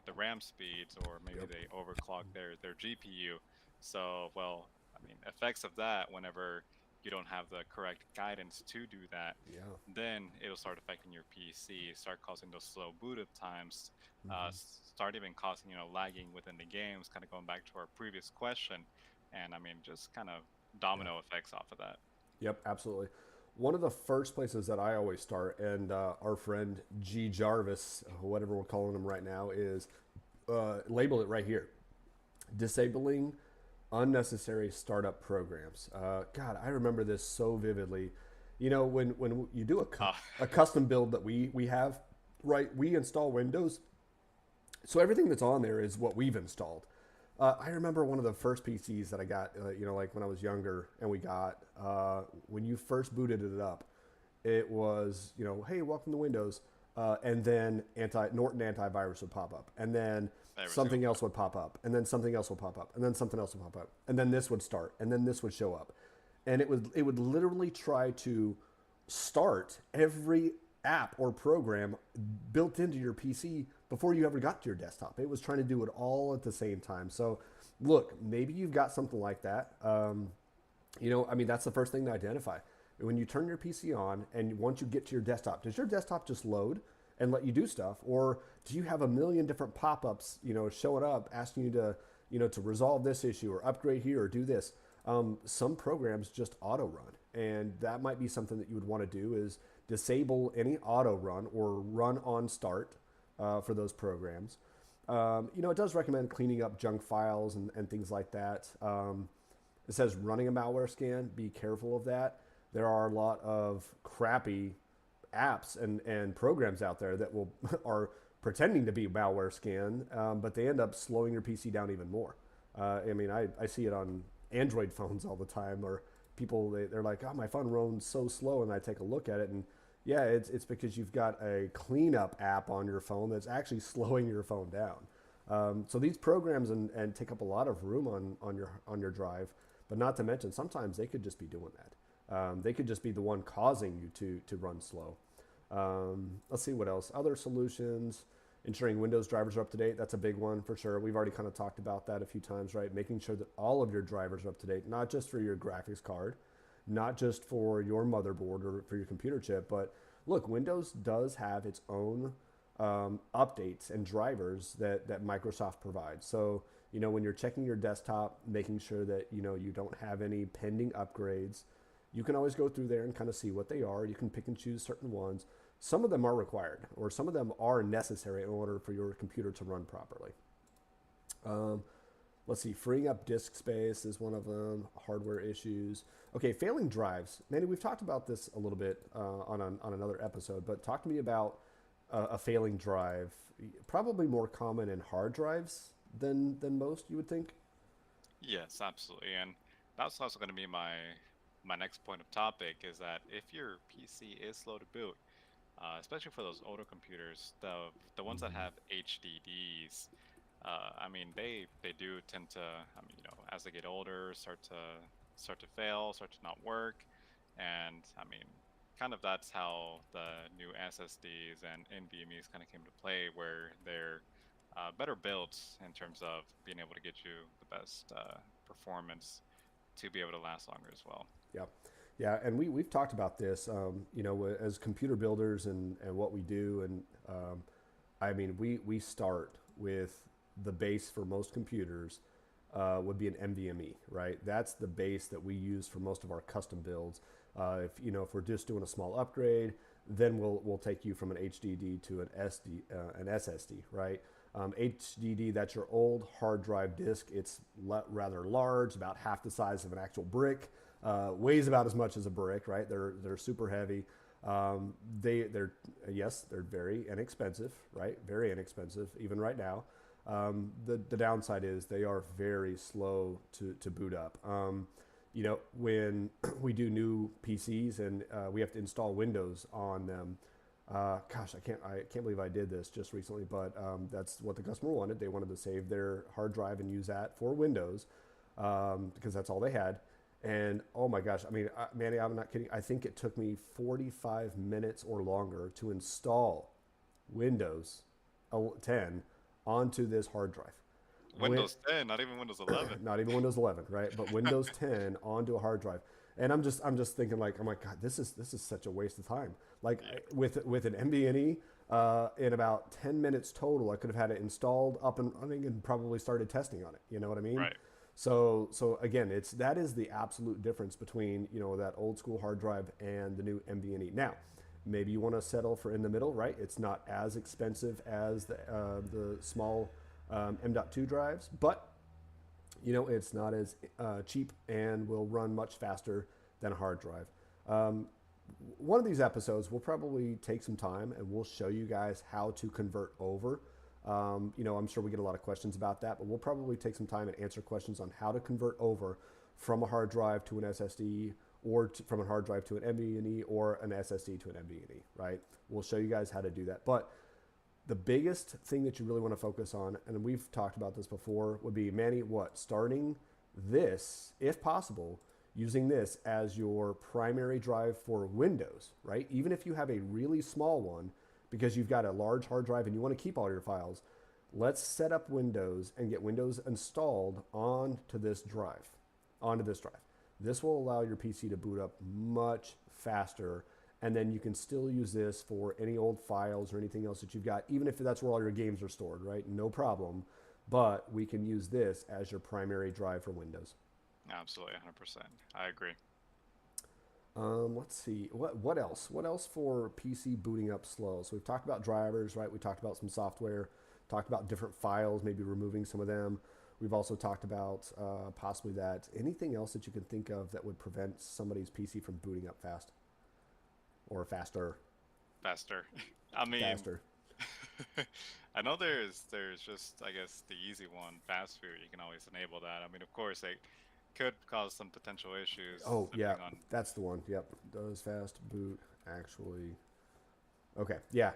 the RAM speeds, or maybe Yep. they overclock their GPU. So, well, I mean, effects of that whenever you don't have the correct guidance to do that, Yeah. then it'll start affecting your PC, start causing those slow boot up times, Hmm. start even causing, lagging within the games, kind of going back to our previous question. And I mean, just kind of Yeah. domino effects off of that. Yep. Absolutely. One of the first places that I always start, and our friend G Jarvis, whatever we're calling him right now, is label it right here: disabling unnecessary startup programs. God, I remember this so vividly. When you do Uh, a custom build that we have, right? We install Windows, so everything that's on there is what we've installed. I remember one of the first PCs that I got, like when I was younger, and we got when you first booted it up, it was, hey, welcome to Windows, and then Norton antivirus would pop up, and then there we go. something else would pop up, and then something else would pop up, and then something else would pop up, and then this would start, and then this would show up, and it would literally try to start every app or program built into your PC before you ever got to your desktop. It was trying to do it all at the same time. So, look, maybe you've got something like that. I mean, that's the first thing to identify. When you turn your PC on and once you get to your desktop, does your desktop just load and let you do stuff? Or do you have a million different pop ups, showing up asking you to resolve this issue or upgrade here or do this? Some programs just auto run. And that might be something that you would want to do is disable any auto run or run on start for those programs. It does recommend cleaning up junk files and things like that. It says running a malware scan. Be careful of that. There are a lot of crappy apps and programs out there that will are pretending to be malware scan, but they end up slowing your PC down even more. I mean, I see it on Android phones all the time, or people they're like, oh, my phone runs so slow, and I take a look at it, and yeah, it's because you've got a cleanup app on your phone that's actually slowing your phone down. So these programs and take up a lot of room on your drive, but not to mention sometimes they could just be doing that. They could just be the one causing you to run slow. Let's see what else. Other solutions, ensuring Windows drivers are up to date. That's a big one for sure. We've already kind of talked about that a few times, right? Making sure that all of your drivers are up to date, not just for your graphics card, not just for your motherboard or for your computer chip, but look, Windows does have its own updates and drivers that Microsoft provides. So, when you're checking your desktop, making sure that, you don't have any pending upgrades, you can always go through there and kind of see what they are. You can pick and choose certain ones. Some of them are required, or some of them are necessary in order for your computer to run properly. Um, let's see, freeing up disk space is one of them. Hardware issues. Okay, failing drives. Manny, we've talked about this a little bit on another episode, but talk to me about a failing drive. Probably more common in hard drives than most, you would think. Yes, absolutely. And that's also going to be my next point of topic is that if your PC is slow to boot, especially for those older computers, the ones that have HDDs. I mean, they do tend to, I mean, as they get older, start to fail, start to not work, and I mean, kind of that's how the new SSDs and NVMe's kind of came to play, where they're better built in terms of being able to get you the best performance to be able to last longer as well. Yep. Yeah, and we've talked about this, as computer builders and what we do, and I mean, we start with the base for most computers would be an NVMe, right? That's the base that we use for most of our custom builds. If we're just doing a small upgrade, then we'll take you from an HDD to an SSD, right? HDD, that's your old hard drive disk. It's rather large, about half the size of an actual brick. Weighs about as much as a brick, right? They're super heavy. They're yes, they're very inexpensive, right? Very inexpensive, even right now. The downside is they are very slow to boot up. When we do new PCs and we have to install Windows on them, gosh, I can't believe I did this just recently, but that's what the customer wanted. They wanted to save their hard drive and use that for Windows because that's all they had. And oh my gosh, I mean, Manny, I'm not kidding. I think it took me 45 minutes or longer to install Windows 10 onto this hard drive. Windows 10, not even Windows 11. Not even Windows 11, right? But Windows 10 onto a hard drive. And I'm just thinking like, I'm like, God, this is such a waste of time. Like Yeah. with an MBNE, in about 10 minutes total, I could have had it installed, up and running, and probably started testing on it. You know what I mean? Right. So again, that is the absolute difference between that old school hard drive and the new MVNE. Now, maybe you want to settle for in the middle, right? It's not as expensive as the small M.2 drives, but it's not as cheap and will run much faster than a hard drive. One of these episodes, we'll probably take some time and we'll show you guys how to convert over. I'm sure we get a lot of questions about that, but we'll probably take some time and answer questions on how to convert over from a hard drive to an SSD, or from a hard drive to an NVMe, or an SSD to an NVMe, right? We'll show you guys how to do that. But the biggest thing that you really want to focus on, and we've talked about this before, would be, Manny, starting this, if possible, using this as your primary drive for Windows, right? Even if you have a really small one, because you've got a large hard drive and you want to keep all your files, let's set up Windows and get Windows installed onto this drive. This will allow your PC to boot up much faster, and then you can still use this for any old files or anything else that you've got, even if that's where all your games are stored, right? No problem. But we can use this as your primary drive for Windows. Absolutely, 100%. I agree. Let's see, what else? What else for PC booting up slow? So we've talked about drivers, right? We talked about some software, talked about different files, maybe removing some of them. We've also talked about possibly that. Anything else that you can think of that would prevent somebody's PC from booting up fast or faster? Faster. I mean, Faster. I know there's just, I guess, the easy one, fast food. You can always enable that. I mean, of course, it could cause some potential issues Oh yeah, depending on. that's the one. Yep, does fast boot actually? Okay, yeah.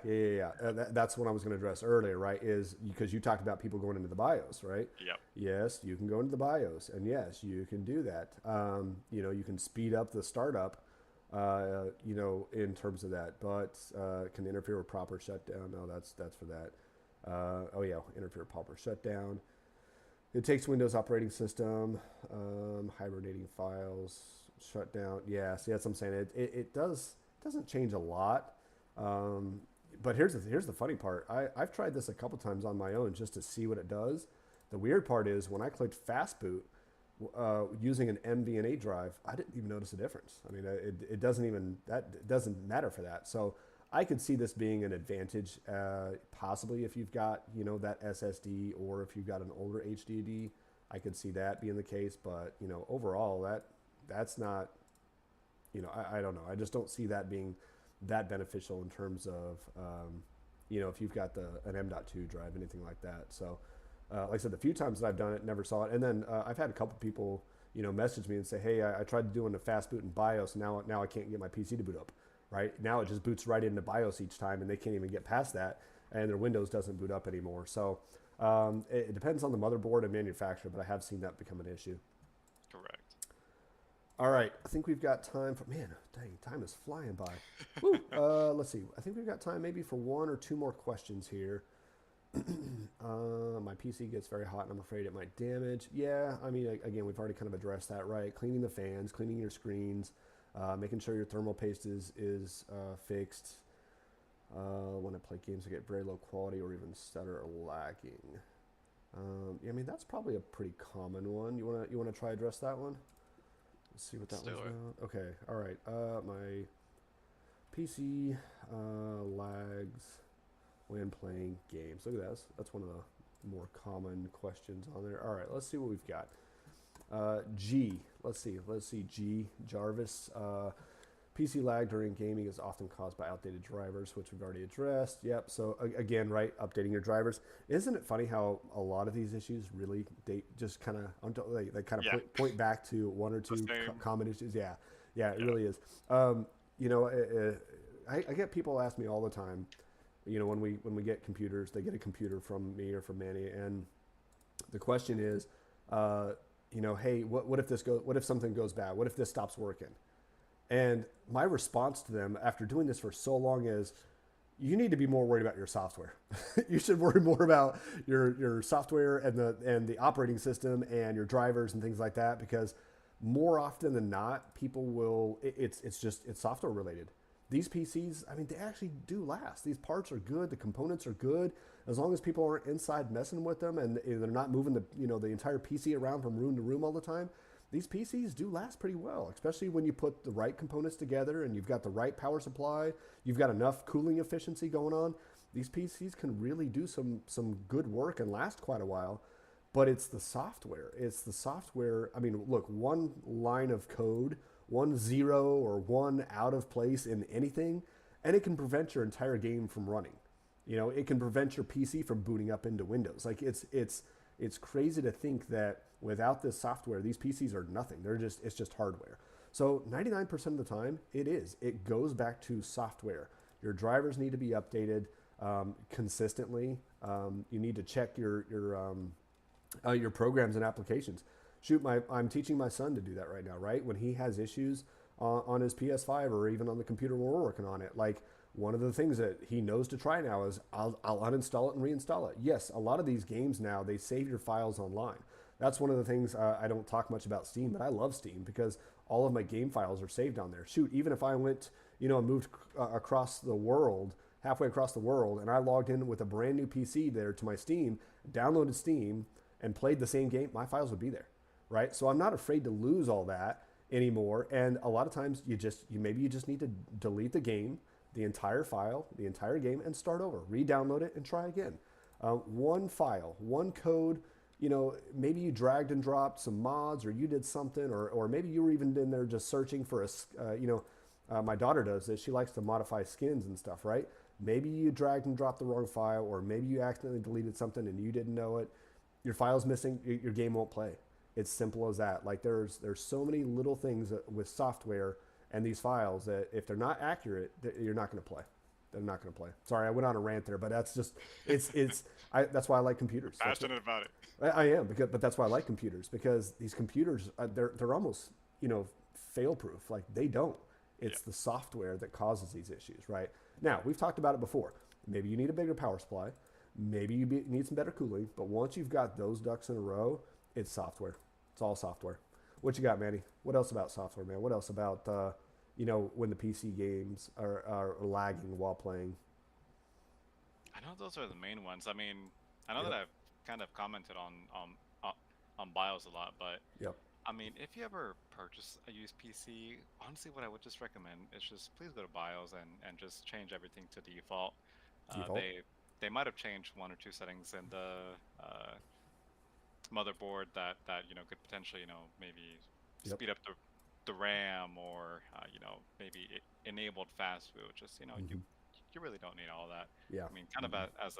That's what I was going to address earlier, right? Is because you talked about people going into the BIOS, right? Yep. Yes, you can go into the BIOS, and yes, you can do that. You can speed up the startup, in terms of that, but can interfere with proper shutdown. No, that's for that. Oh yeah, interfere with proper shutdown. It takes Windows operating system, hibernating files, shutdown. Yeah, see, that's what I'm saying. It doesn't change a lot. But here's the funny part. I've tried this a couple times on my own just to see what it does. The weird part is when I clicked fast boot using an MVNA drive, I didn't even notice a difference. I mean, it doesn't matter for that. So I could see this being an advantage, possibly if you've got that SSD, or if you've got an older HDD. I could see that being the case. But overall, that's not. I don't know. I just don't see that being that beneficial in terms of if you've got an M.2 drive, anything like that. So like I said, the few times that I've done it, never saw it. And then I've had a couple people message me and say, hey, I tried doing a fast boot in BIOS, and now I can't get my PC to boot up. right? Now it just boots right into BIOS each time, and they can't even get past that, and their Windows doesn't boot up anymore. So it depends on the motherboard and manufacturer, but I have seen that become an issue. Correct. All right, I think we've got time for, man, dang, time is flying by. Woo. Let's see. I think we've got time maybe for one or two more questions here. My PC gets very hot and I'm afraid it might damage. Yeah, I mean, again, we've already kind of addressed that, right? Cleaning the fans, cleaning your screens, making sure your thermal paste is fixed. When I play games that get very low quality or even stutter or lagging. Yeah, I mean, that's probably a pretty common one. You wanna try address that one? Let's see what that Let's do one's it. about. Okay, all right. My PC lags when playing games. Look at that. That's one of the more common questions on there. All right, let's see what we've got. G. Let's see. G. Jarvis. PC lag during gaming is often caused by outdated drivers, which we've already addressed. Yep. So again, right, updating your drivers. Isn't it funny how a lot of these issues really just kind of they kind of Yeah. point back to one or The two same. common issues? Yeah, yeah, it Yeah. really is. You know, I get people ask me all the time. You know, when we get computers, they get a computer from me or from Manny, and the question is, you know, hey, what if this goes? What if something goes bad? What if this stops working? And my response to them after doing this for so long is, you need to be more worried about your software. You should worry more about your software and the operating system and your drivers and things like that, because more often than not, people will. It's software related. These PCs, I mean, they actually do last. These parts are good. The components are good. As long as people aren't inside messing with them and they're not moving the entire PC around from room to room all the time, these PCs do last pretty well, especially when you put the right components together and you've got the right power supply, you've got enough cooling efficiency going on. These PCs can really do some good work and last quite a while. But it's the software. It's the software. I mean, look, one line of code, one zero or one out of place in anything, and it can prevent your entire game from running. You know, it can prevent your PC from booting up into Windows. Like it's crazy to think that without this software, these PCs are nothing. It's just hardware. So 99% of the time, it goes back to software. Your drivers need to be updated consistently. You need to check your programs and applications. Shoot, I'm teaching my son to do that right now. Right when he has issues on his PS5 or even on the computer when we're working on it, like one of the things that he knows to try now is I'll uninstall it and reinstall it. Yes, a lot of these games now, they save your files online. That's one of the things. I don't talk much about Steam, but I love Steam because all of my game files are saved on there. Shoot, even if I went, moved across the world, halfway across the world, and I logged in with a brand new PC there to my Steam, downloaded Steam, and played the same game, my files would be there, right? So I'm not afraid to lose all that anymore. And a lot of times you maybe you just need to delete the game, the entire file, the entire game, and start over, re-download it and try again. One file, one code. Maybe you dragged and dropped some mods, or you did something, or maybe you were even in there just searching for my daughter does this. She likes to modify skins and stuff, right? Maybe you dragged and dropped the wrong file, or maybe you accidentally deleted something and you didn't know it. Your file's missing, your game won't play. It's simple as that. Like there's so many little things with software and these files that if they're not accurate, you're not going to play. They're not going to play. Sorry, I went on a rant there, but that's just that's why I like computers. Passionate about it. I am, but that's why I like computers, because these computers they're almost fail proof. Like they don't. It's the software that causes these issues, right? Now we've talked about it before. Maybe you need a bigger power supply. Maybe you need some better cooling. But once you've got those ducks in a row, it's software. It's all software. What you got, Manny? What else about software, man? What else about when the PC games are lagging while playing? I know those are the main ones. I mean, I know that Yep. I've kind of commented on BIOS a lot, but Yep. I mean, if you ever purchase a used PC, honestly, what I would just recommend is just please go to BIOS and just change everything to default. Uh, Default. they they might have changed one or two settings in the motherboard that could potentially maybe Yep. speed up the RAM or maybe enabled fast boot. Just Hmm. you really don't need all that. Yeah. I mean, kind of Hmm. as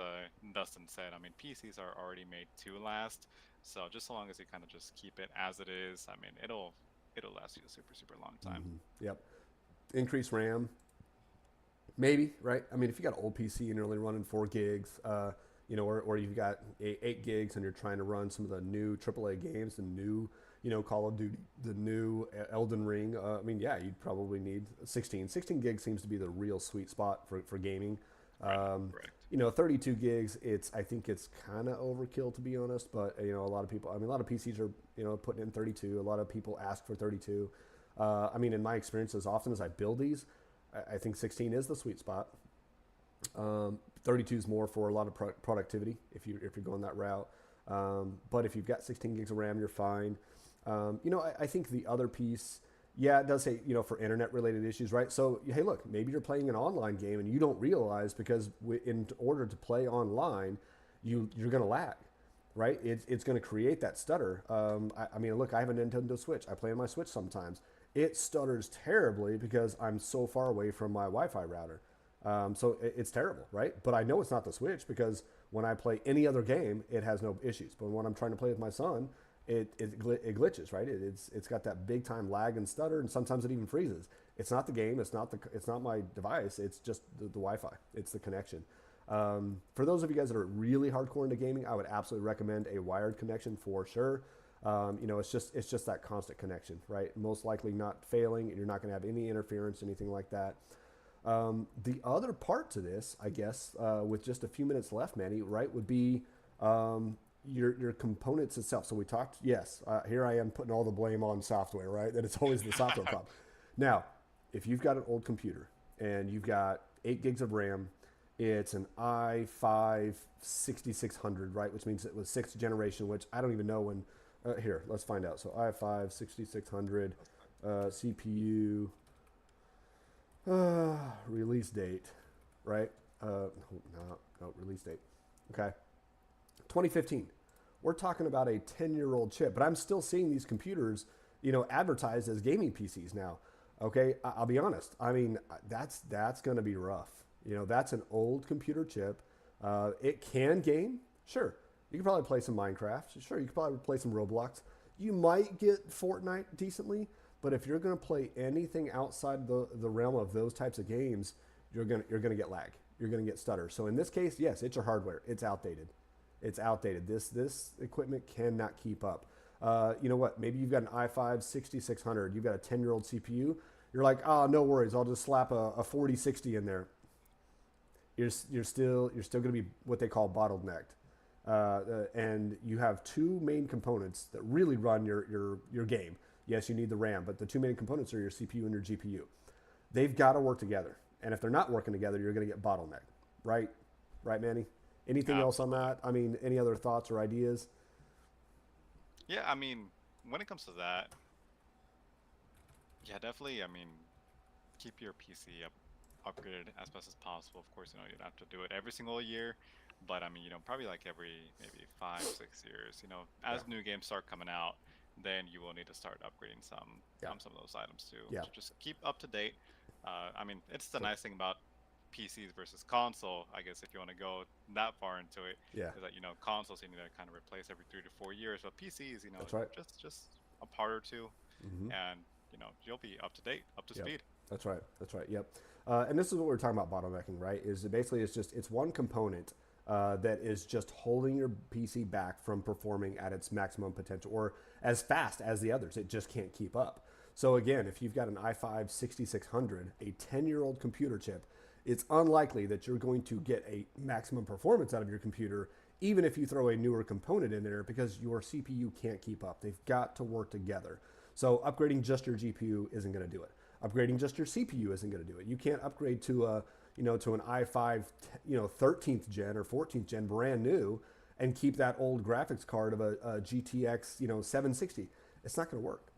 Dustin said. I mean, PCs are already made to last, so just so long as you kind of just keep it as it is, I mean, it'll last you a super super long time. Hmm. Yep. Increase RAM. Maybe, right? I mean, if you got an old PC and you're only running 4 gigs, or you've got 8 gigs and you're trying to run some of the new AAA games, the new, Call of Duty, the new Elden Ring. I mean, yeah, you'd probably need 16. 16 gigs seems to be the real sweet spot for gaming. Right. Um, Correct. 32 gigs, I think it's kind of overkill to be honest, but a lot of people, I mean, a lot of PCs are, putting in 32. A lot of people ask for 32. I mean, in my experience, as often as I build these, I think 16 is the sweet spot. 32 is more for a lot of productivity if you're going that route. But if you've got 16 gigs of RAM, you're fine. I think the other piece, yeah, it does say, for internet related issues, right? So, hey, look, maybe you're playing an online game and you don't realize because in order to play online, you're going to lag, right? It's going to create that stutter. I mean, look, I have a Nintendo Switch. I play on my Switch sometimes. It stutters terribly because I'm so far away from my Wi-Fi router. So it's terrible, right? But I know it's not the Switch because when I play any other game, it has no issues. But when I'm trying to play with my son, it glitches, right? It's got that big time lag and stutter, and sometimes it even freezes. It's not the game, it's not my device. It's just the Wi-Fi. It's the connection. For those of you guys that are really hardcore into gaming, I would absolutely recommend a wired connection for sure. It's just that constant connection, right? Most likely not failing, and you're not going to have any interference, anything like that. The other part to this, I guess, with just a few minutes left, Manny, right, would be your components itself. So we talked, yes, here I am putting all the blame on software, right? That it's always the software problem. Now, if you've got an old computer and you've got 8 gigs of RAM, it's an i5 6600, right? Which means it was 6th generation, which I don't even know when. Here, let's find out. So i5 6600 CPU. Release date, right? No, release date. Okay. 2015. We're talking about a 10-year-old chip, but I'm still seeing these computers, advertised as gaming PCs now. Okay. I'll be honest. I mean, that's going to be rough. That's an old computer chip. It can game. Sure. You can probably play some Minecraft. Sure. You can probably play some Roblox. You might get Fortnite decently. But if you're going to play anything outside the realm of those types of games, you're going to get lag. You're going to get stutter. So in this case, yes, it's your hardware. It's outdated. It's outdated. This equipment cannot keep up. You know what? Maybe you've got an i5 6600. You've got a 10-year-old CPU. You're like, oh, no worries. I'll just slap a 4060 in there. You're still going to be what they call bottlenecked. And you have 2 main components that really run your game. Yes, you need the RAM, but the 2 main components are your CPU and your GPU. They've got to work together. And if they're not working together, you're going to get bottlenecked. Right? Right, Manny? Anything else on that? I mean, any other thoughts or ideas? Yeah, I mean, when it comes to that, yeah, definitely. I mean, keep your PC upgraded as best as possible. Of course, you don't have to do it every single year, but I mean, probably like every maybe 5, 6 years. As new games start coming out, then you will need to start upgrading some of those items too. Yeah. To just keep up to date. I mean, it's the nice thing about PCs versus console, I guess, if you want to go that far into it. Yeah. Is that consoles you need to kind of replace every 3 to 4 years, but PCs, That's right. just a part or two, Mm-hmm. and you'll be up to date, up to Yep. speed. That's right. That's right. Yep. And this is what we're talking about bottlenecking, right? Is it basically it's one component that is just holding your PC back from performing at its maximum potential or as fast as the others. It just can't keep up. So again, if you've got an i5 6600, a 10-year-old computer chip, it's unlikely that you're going to get a maximum performance out of your computer, even if you throw a newer component in there, because your CPU can't keep up. They've got to work together. So upgrading just your GPU isn't going to do it. Upgrading just your CPU isn't going to do it. You can't upgrade to an i5, 13th gen or 14th gen brand new and keep that old graphics card of a GTX, 760. It's not going to work.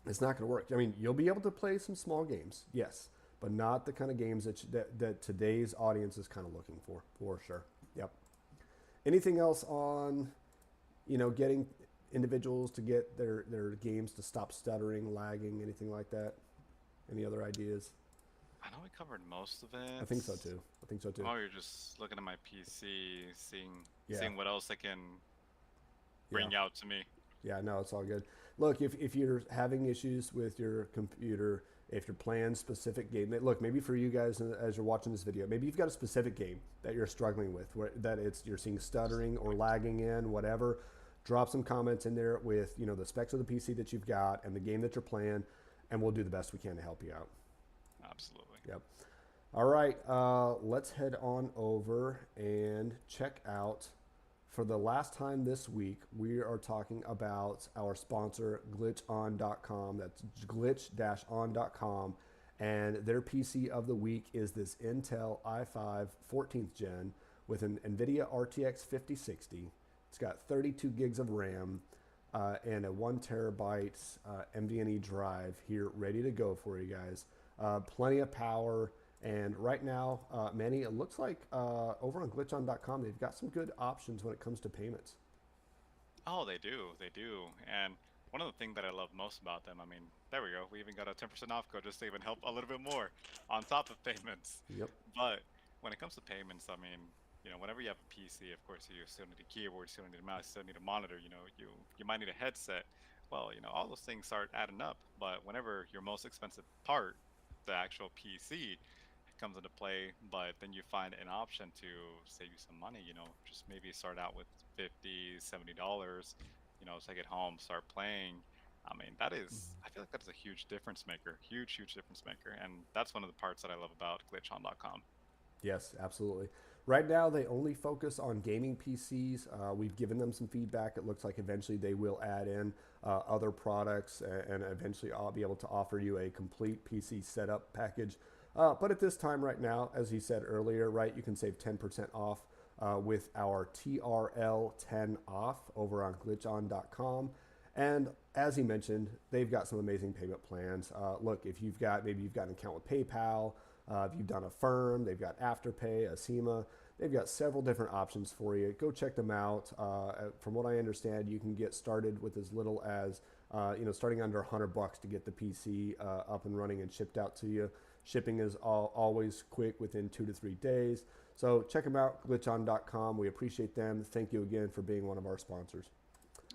It's not going to work. I mean, you'll be able to play some small games, yes, but not the kind of games that today's audience is kind of looking for sure. Yep. Anything else on, getting individuals to get their games to stop stuttering, lagging, anything like that? Any other ideas? I know we covered most of it. I think so too. Oh, you're just looking at my PC, seeing Yeah. seeing what else it can bring out to me. Yeah, no, it's all good. Look, if you're having issues with your computer, If you're playing specific game, look, maybe for you guys as you're watching this video, maybe you've got a specific game that you're struggling with, where that it's you're seeing stuttering or lagging in, whatever. Drop some comments in there with the specs of the PC that you've got and the game that you're playing, and we'll do the best we can to help you out. Absolutely. Yep. All right, let's head on over and check out. For the last time this week, we are talking about our sponsor, glitchon.com. That's glitch-on.com. And their PC of the week is this Intel i5 14th gen with an NVIDIA RTX 5060. It's got 32 gigs of RAM and a 1 terabyte NVMe drive here ready to go for you guys. Plenty of power. And right now, Manny, it looks like over on glitchon.com, they've got some good options when it comes to payments. Oh, they do. They do. And one of the things that I love most about them, I mean, there we go. We even got a 10% off code just to even help a little bit more on top of payments. Yep. But when it comes to payments, I mean, whenever you have a PC, of course, you still need a keyboard, still need a mouse, still need a monitor, you might need a headset. Well, all those things start adding up. But whenever your most expensive part, the actual PC, comes into play, but then you find an option to save you some money, just maybe start out with 50, $70, take it home, start playing. I mean, I feel like that is a huge difference maker, huge difference maker. And that's one of the parts that I love about glitchon.com. Yes, absolutely. Right now, they only focus on gaming PCs. We've given them some feedback. It looks like eventually they will add in other products, and eventually I'll be able to offer you a complete PC setup package. But at this time right now, as he said earlier, right, you can save 10% off with our TRL10 off over on glitchon.com. And as he mentioned, they've got some amazing payment plans. Look, if maybe you've got an account with PayPal, if you've done a firm, they've got Afterpay, Acima. They've got several different options for you. Go check them out. From what I understand, you can get started with as little as starting under $100 to get the PC up and running and shipped out to you. Shipping is always quick, within 2 to 3 days. So check them out, glitchon.com. We appreciate them. Thank you again for being one of our sponsors.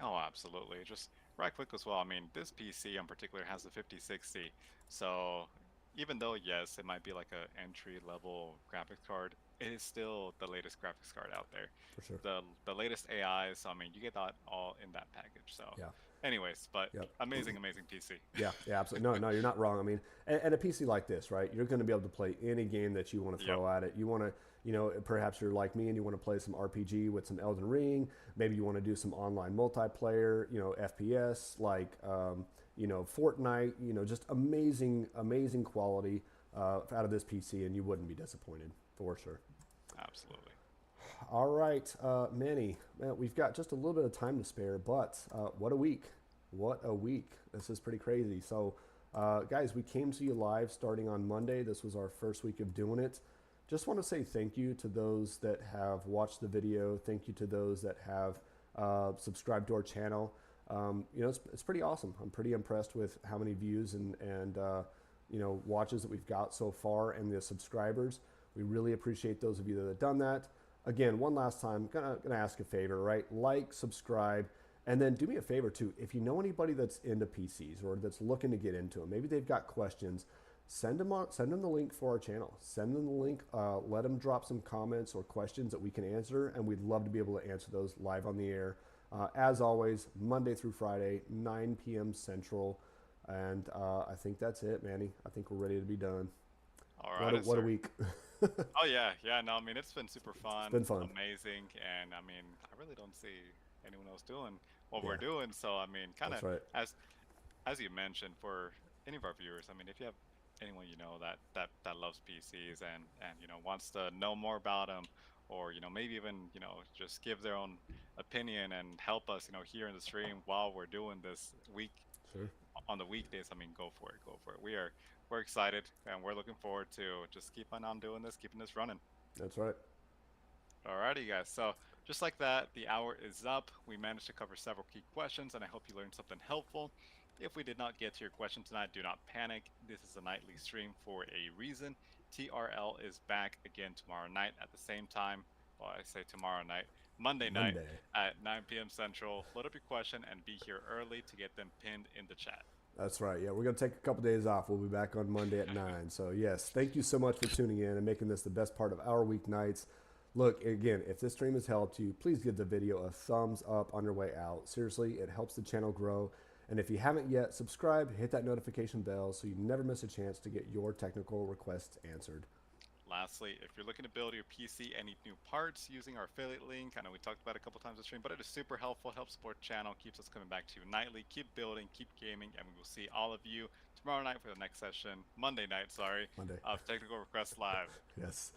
Oh, absolutely. Just right quick as well. I mean, this PC in particular has a 5060. So even though, yes, it might be like a entry level graphics card, it is still the latest graphics card out there. For sure. The latest AIs, I mean, you get that all in that package. So Yeah. anyways, but Yep. amazing PC. Yeah, absolutely. No, you're not wrong. I mean, and a PC like this, right? You're going to be able to play any game that you want to throw at it. You want to, perhaps you're like me and you want to play some RPG with some Elden Ring. Maybe you want to do some online multiplayer, FPS, like, Fortnite, just amazing quality out of this PC, and you wouldn't be disappointed for sure. Absolutely. All right, Manny, we've got just a little bit of time to spare, but what a week. What a week. This is pretty crazy. So, guys, we came to you live starting on Monday. This was our first week of doing it. Just want to say thank you to those that have watched the video. Thank you to those that have subscribed to our channel. It's pretty awesome. I'm pretty impressed with how many views and watches that we've got so far and the subscribers. We really appreciate those of you that have done that. Again, one last time, gonna ask a favor, right? Like, subscribe, and then do me a favor too. If you know anybody that's into PCs or that's looking to get into them, maybe they've got questions, send them the link for our channel. Send them the link. Let them drop some comments or questions that we can answer, and we'd love to be able to answer those live on the air. As always, Monday through Friday, 9 p.m. Central, and I think that's it, Manny. I think we're ready to be done. All right, What a week. Oh yeah, no, I mean it's been super fun, It's been fun. amazing, and I mean I really don't see anyone else doing what Yeah, we're doing. So I mean, kind of that's right. as you mentioned, for any of our viewers, I mean, if you have anyone that loves PCs and wants to know more about them, or maybe even just give their own opinion and help us here in the stream while we're doing this week Sure. on the weekdays, I mean, go for it, go for it. We're excited and we're looking forward to just keep on doing this, keeping this running. That's right. Alrighty, guys. So just like that, the hour is up. We managed to cover several key questions, and I hope you learned something helpful. If we did not get to your question tonight, do not panic. This is a nightly stream for a reason. TRL is back again tomorrow night at the same time. Well, I say tomorrow night, Monday night Monday. at 9 p.m. Central. Load up your question and be here early to get them pinned in the chat. That's right. Yeah, we're going to take a couple days off. We'll be back on Monday at 9. So, yes, thank you so much for tuning in and making this the best part of our weeknights. Look, again, if this stream has helped you, please give the video a thumbs up on your way out. Seriously, it helps the channel grow. And if you haven't yet, subscribe, hit that notification bell so you never miss a chance to get your technical requests answered. Lastly, if you're looking to build your PC and need new parts using our affiliate link, I know we talked about it a couple times on stream, but it is super helpful, helps support the channel, keeps us coming back to you nightly. Keep building, keep gaming, and we will see all of you tomorrow night for the next session, Monday night, sorry, Monday. of Technical Requests Live. Yes.